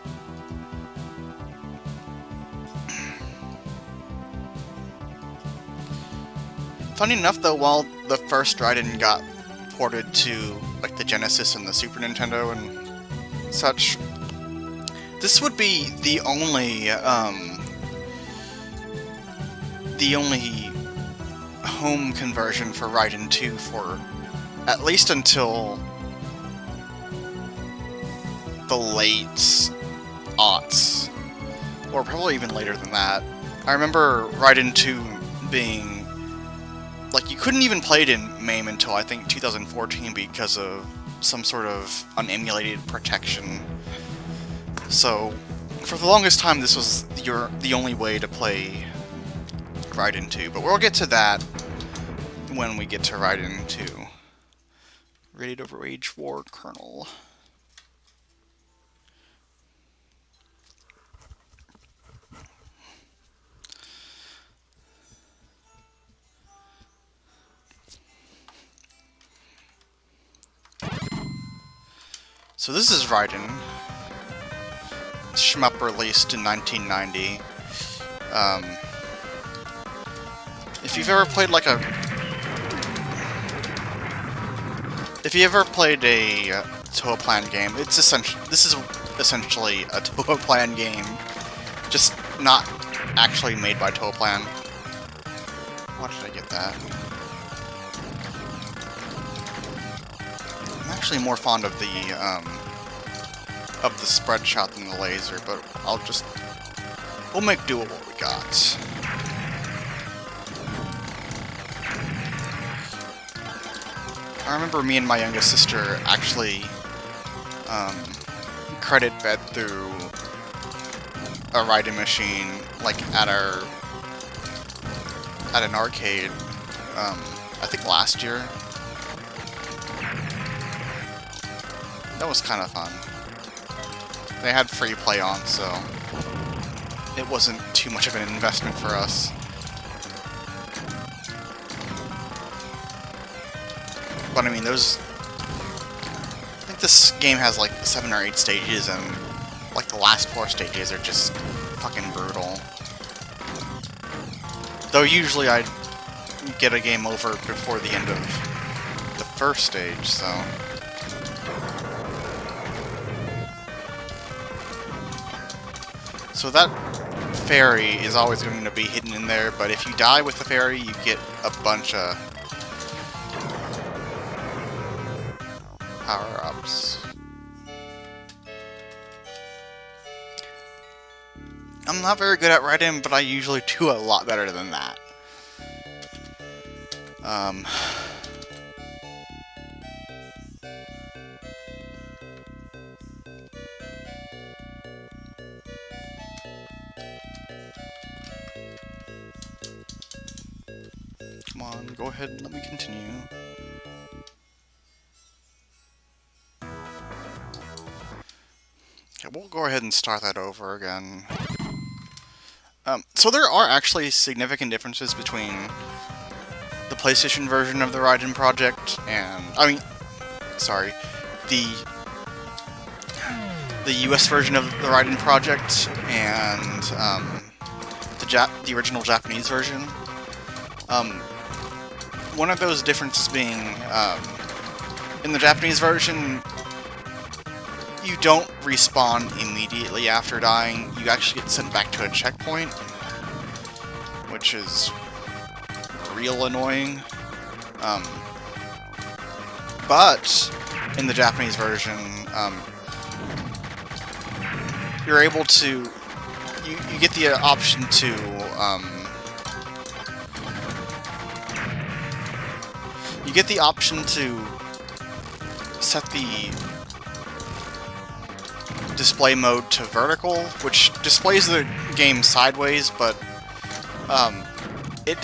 Funny enough though, while the first Raiden got ported to like the Genesis and the Super Nintendo and such, this would be the only home conversion for Raiden 2 for at least until the late aughts, or probably even later than that. I remember Raiden 2 being like, you couldn't even play it in MAME until I think 2014 because of some sort of unemulated protection. So for the longest time this was the only way to play Raiden 2, but we'll get to that when we get to Raiden 2. Ready to Rage War Colonel. So this is Raiden. Shmup released in 1990. If you've ever played like a... If you ever played a Toa Plan game, it's this is essentially a Toa Plan game, just not actually made by Toa Plan. Why did I get that? I'm actually more fond of the spread shot than the laser, but we'll make do with what we got. I remember me and my youngest sister actually credit fed through a Raiden machine, like at an arcade, I think last year. That was kind of fun. They had free play on, so it wasn't too much of an investment for us. But I mean, I think this game has like 7 or 8 stages, and like the last 4 stages are just fucking brutal. Though usually get a game over before the end of the first stage, so... So that fairy is always going to be hidden in there, but if you die with the fairy, you get a bunch of power-ups. I'm not very good at writing, but I usually do a lot better than that. Come on, go ahead and let me continue. Okay, we'll go ahead and start that over again. So there are actually significant differences between the PlayStation version of the Raiden project and... the US version of the Raiden project and the original Japanese version. One of those differences being, in the Japanese version, you don't respawn immediately after dying. You actually get sent back to a checkpoint, which is real annoying. But in the Japanese version, you're able to... You get the option to... you get the option to set the display mode to vertical, which displays the game sideways, but it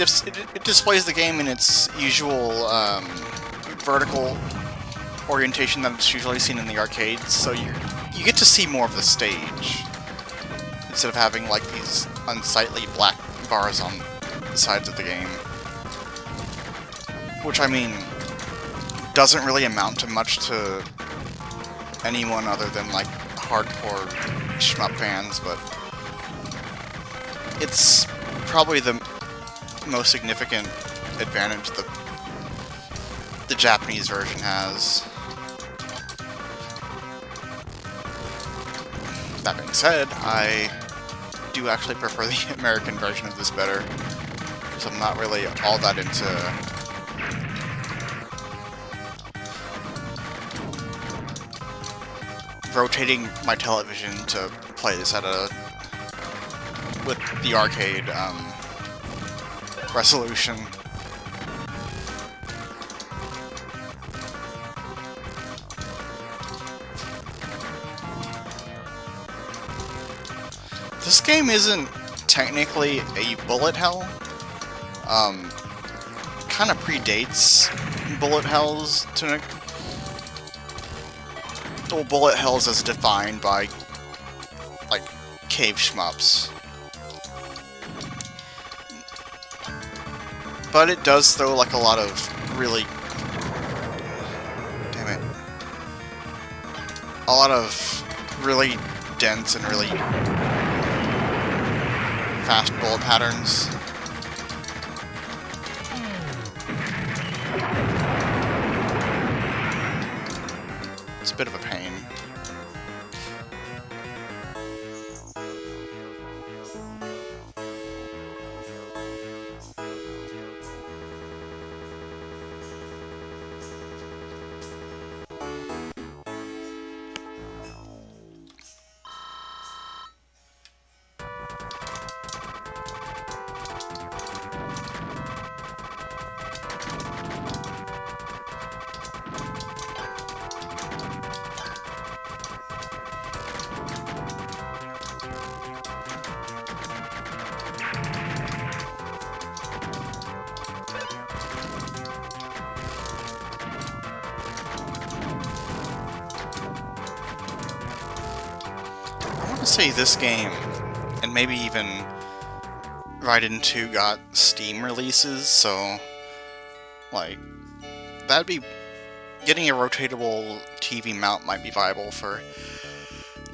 displays the game in its usual vertical orientation that it's usually seen in the arcades, so you get to see more of the stage instead of having like these unsightly black bars on the sides of the game. Which, I mean, doesn't really amount to much to anyone other than, like, hardcore shmup fans, but it's probably the most significant advantage that the Japanese version has. That being said, I do actually prefer the American version of this better, so I'm not really all that into... rotating my television to play this at with the arcade resolution. This game isn't technically a bullet hell. Kind of predates bullet hells to an... Well, bullet hells as defined by, like, cave shmups. But it does throw, like, a lot of really... Damn it. A lot of really dense and really fast bullet patterns. It's a bit of a pain. I would say this game, and maybe even Raiden 2 got Steam releases, so, like, that'd be... Getting a rotatable TV mount might be viable for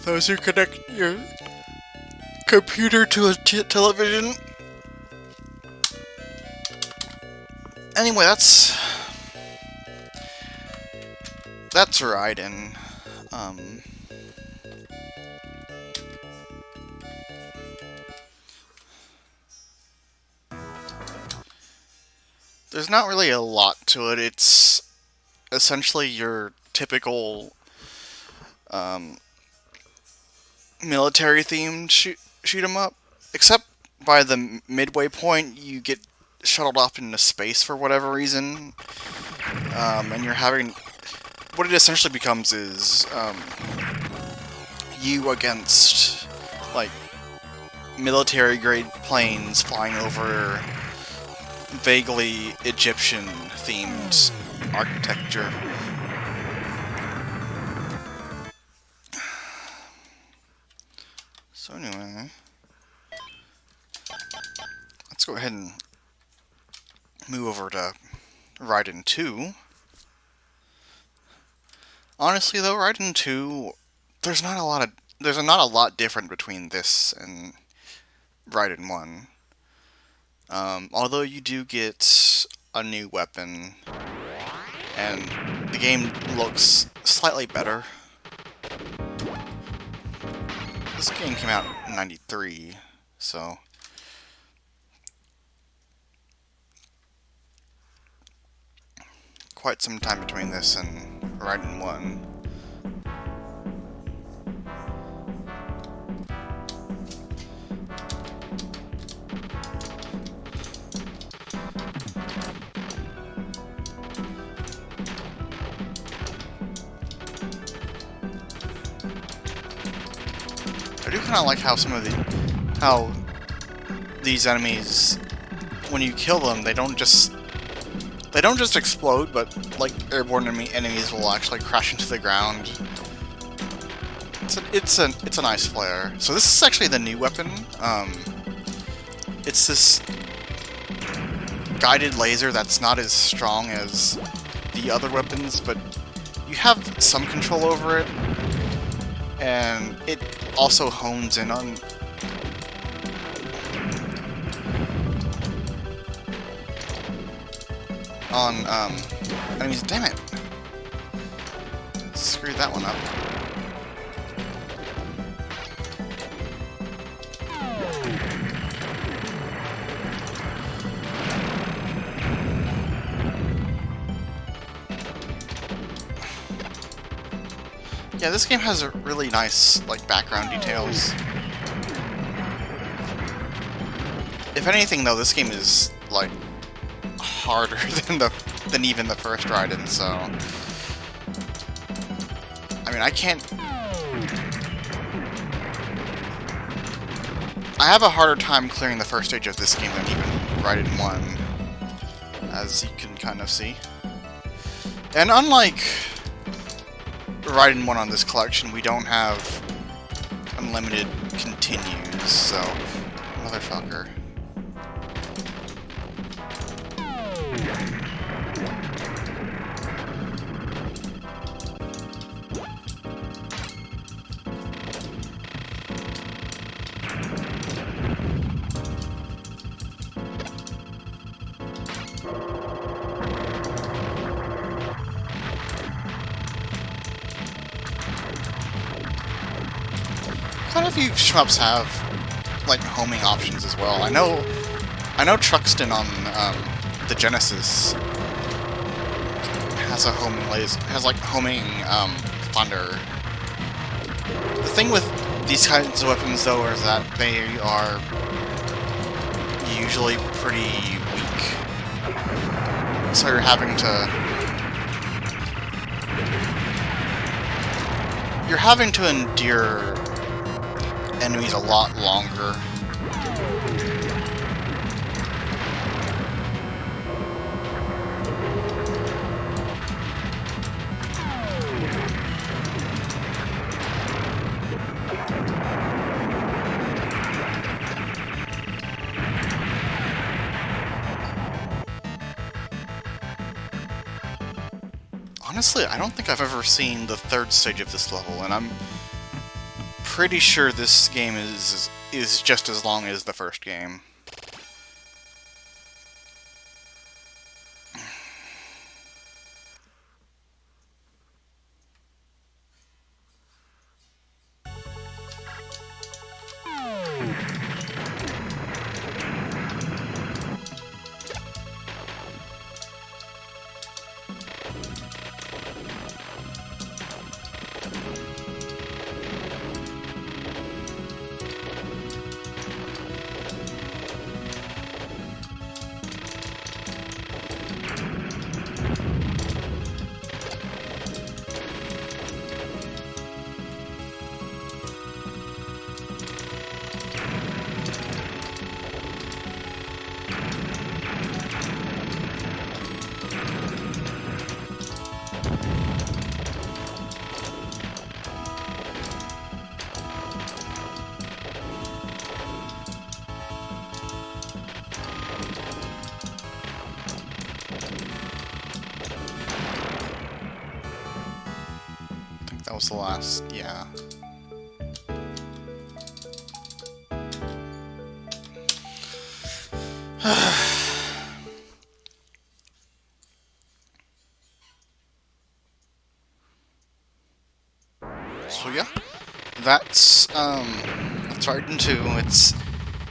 those who connect your computer to a television. Anyway, that's Raiden. Um, there's not really a lot to it. It's essentially your typical um, military-themed shoot 'em up, except by the midway point, you get shuttled off into space for whatever reason, and you're having what it essentially becomes is you against like military-grade planes flying over vaguely Egyptian-themed architecture. So anyway, let's go ahead and move over to Raiden 2. Honestly though, Raiden 2, there's not a lot different between this and Raiden 1. Although you do get a new weapon, and the game looks slightly better. This game came out in '93, so quite some time between this and Raiden 1. I do kind of like how how these enemies, when you kill them, they don't just explode, but like airborne enemies will actually crash into the ground. It's a nice flair. So this is actually the new weapon. It's this guided laser that's not as strong as the other weapons, but you have some control over it, and it also hones in on enemies. Damn it! Screwed that one up. Yeah, this game has a really nice, like, background details. If anything, though, this game is, like, harder than even the first Raiden, so... I mean, I have a harder time clearing the first stage of this game than even Raiden 1, as you can kind of see. And unlike Raiden 1 on this collection, we don't have unlimited continues, so... Motherfucker. Quite a few shmups have, like, homing options as well. I know Truxton on the Genesis has a homing laser, has like homing thunder. The thing with these kinds of weapons, though, is that they are usually pretty weak, so you're having to endure enemies a lot longer. Honestly, I don't think I've ever seen the third stage of this level, and I'm pretty sure this game is just as long as the first game. I think that was the last, yeah. So yeah, that's Raiden 2.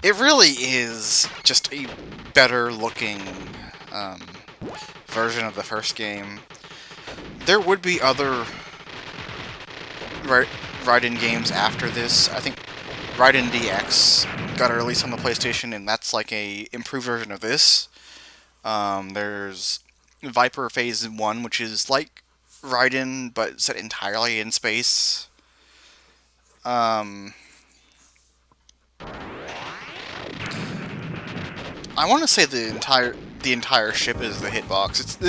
It really is just a better looking version of the first game. There would be other Raiden games after this. I think Raiden DX got a release on the PlayStation, and that's like a improved version of this. There's Viper Phase 1, which is like Raiden, but set entirely in space. I want to say the entire ship is the hitbox.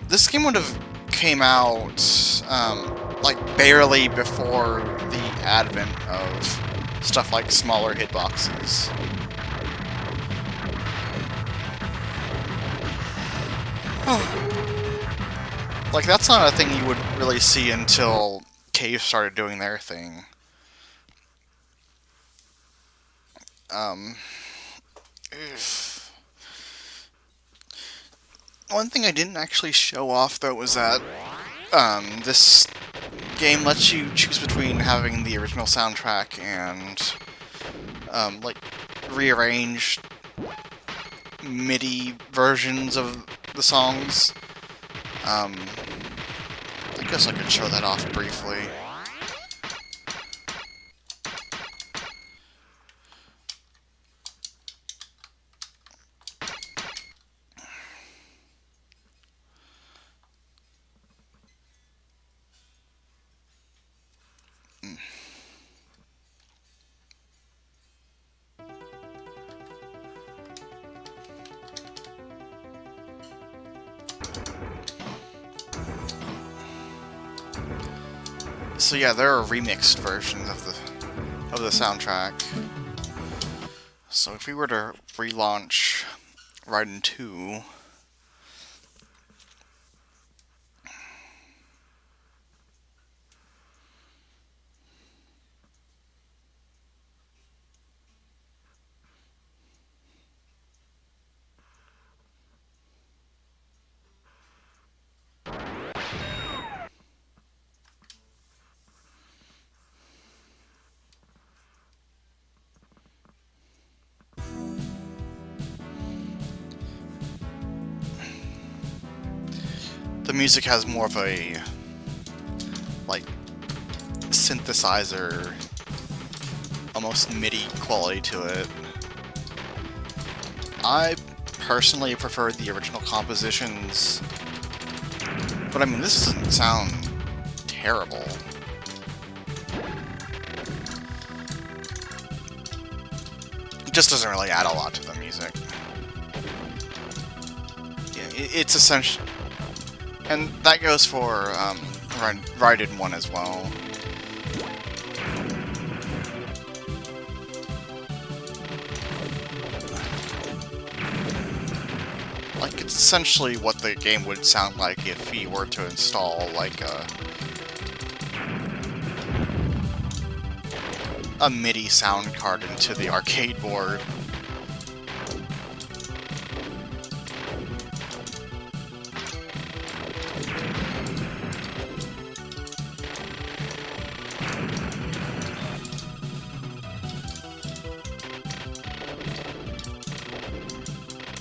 This game would have came out like barely before the advent of stuff like smaller hitboxes. Like, that's not a thing you would really see until Cave started doing their thing. One thing I didn't actually show off, though, was that this game lets you choose between having the original soundtrack and like rearranged MIDI versions of the songs. I guess I could show that off briefly. So yeah, there are remixed versions of the soundtrack. So if we were to relaunch Raiden 2, the music has more of a, like, synthesizer, almost MIDI quality to it. I personally prefer the original compositions, but I mean, this doesn't sound terrible. It just doesn't really add a lot to the music. Yeah, it's essential. And that goes for Raiden 1 as well. Like, it's essentially what the game would sound like if you were to install, like, a MIDI sound card into the arcade board.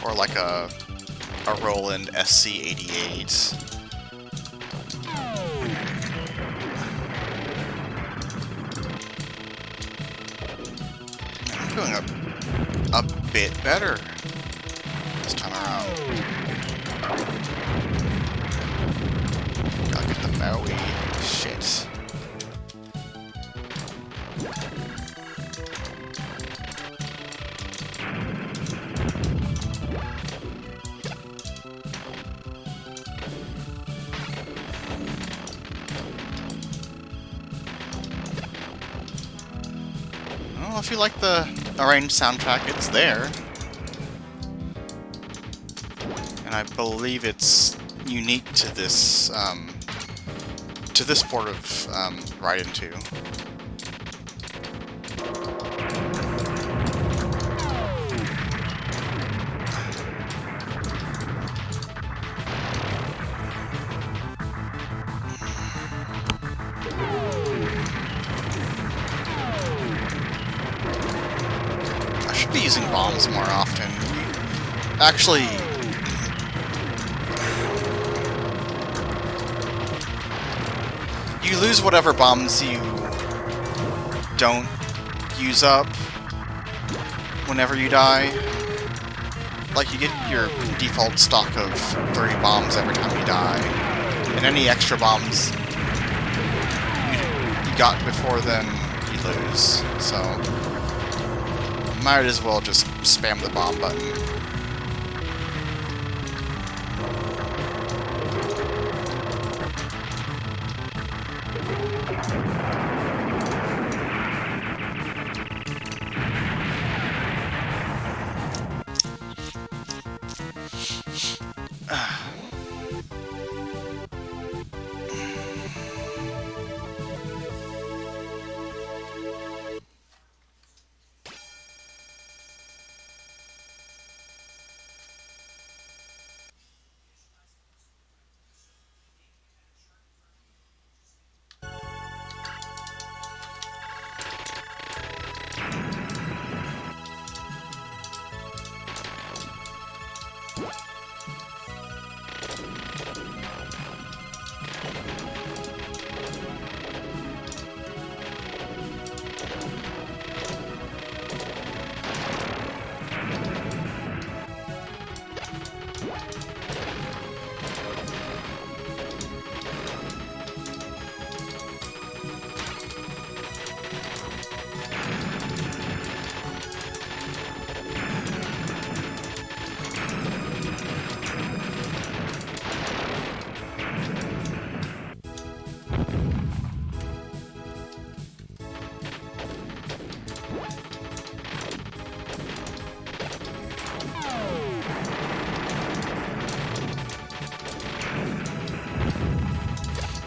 Or like a Roland SC-88. I'm doing a bit better this time around. Gotta get the Bowie. Shit. if you like the arranged soundtrack, it's there. And I believe it's unique to this port of Raiden 2. I should be using bombs more often. Actually, you lose whatever bombs you don't use up whenever you die. Like, you get your default stock of 3 bombs every time you die, and any extra bombs you got before then, you lose. So, might as well just spam the bomb button.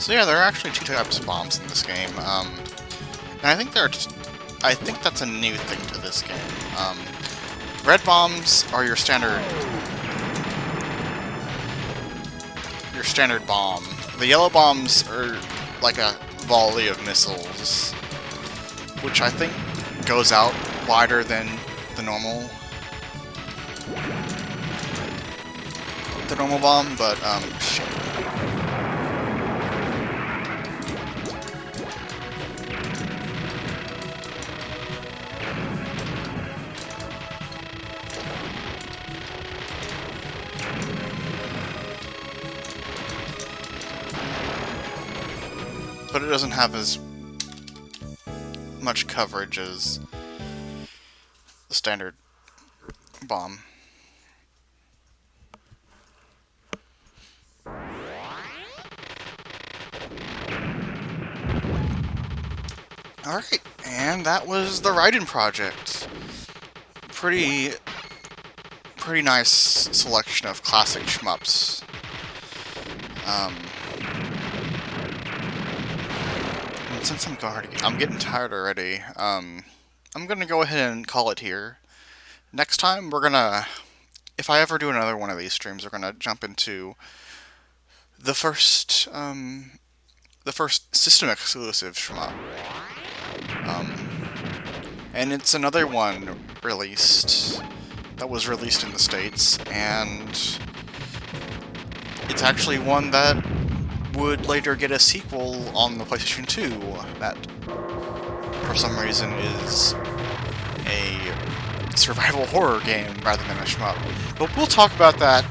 So yeah, there are actually 2 types of bombs in this game, and I think that's a new thing to this game. Red bombs are your standard bomb. The yellow bombs are like a volley of missiles, which I think goes out wider than the normal bomb, but shit. But it doesn't have as much coverage as the standard bomb. Alright, and that was the Raiden project. Pretty nice selection of classic shmups. And since I'm getting tired already, I'm gonna go ahead and call it here. Next time, if I ever do another one of these streams, we're gonna jump into the first system exclusive shmup. And it's another one that was released in the States, and it's actually one that would later get a sequel on the PlayStation 2 that, for some reason, is a survival horror game rather than a shmup. But we'll talk about that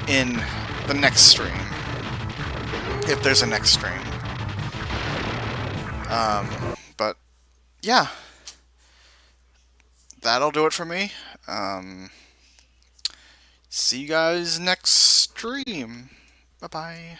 in the next stream, if there's a next stream. But yeah, that'll do it for me. See you guys next stream. Bye-bye.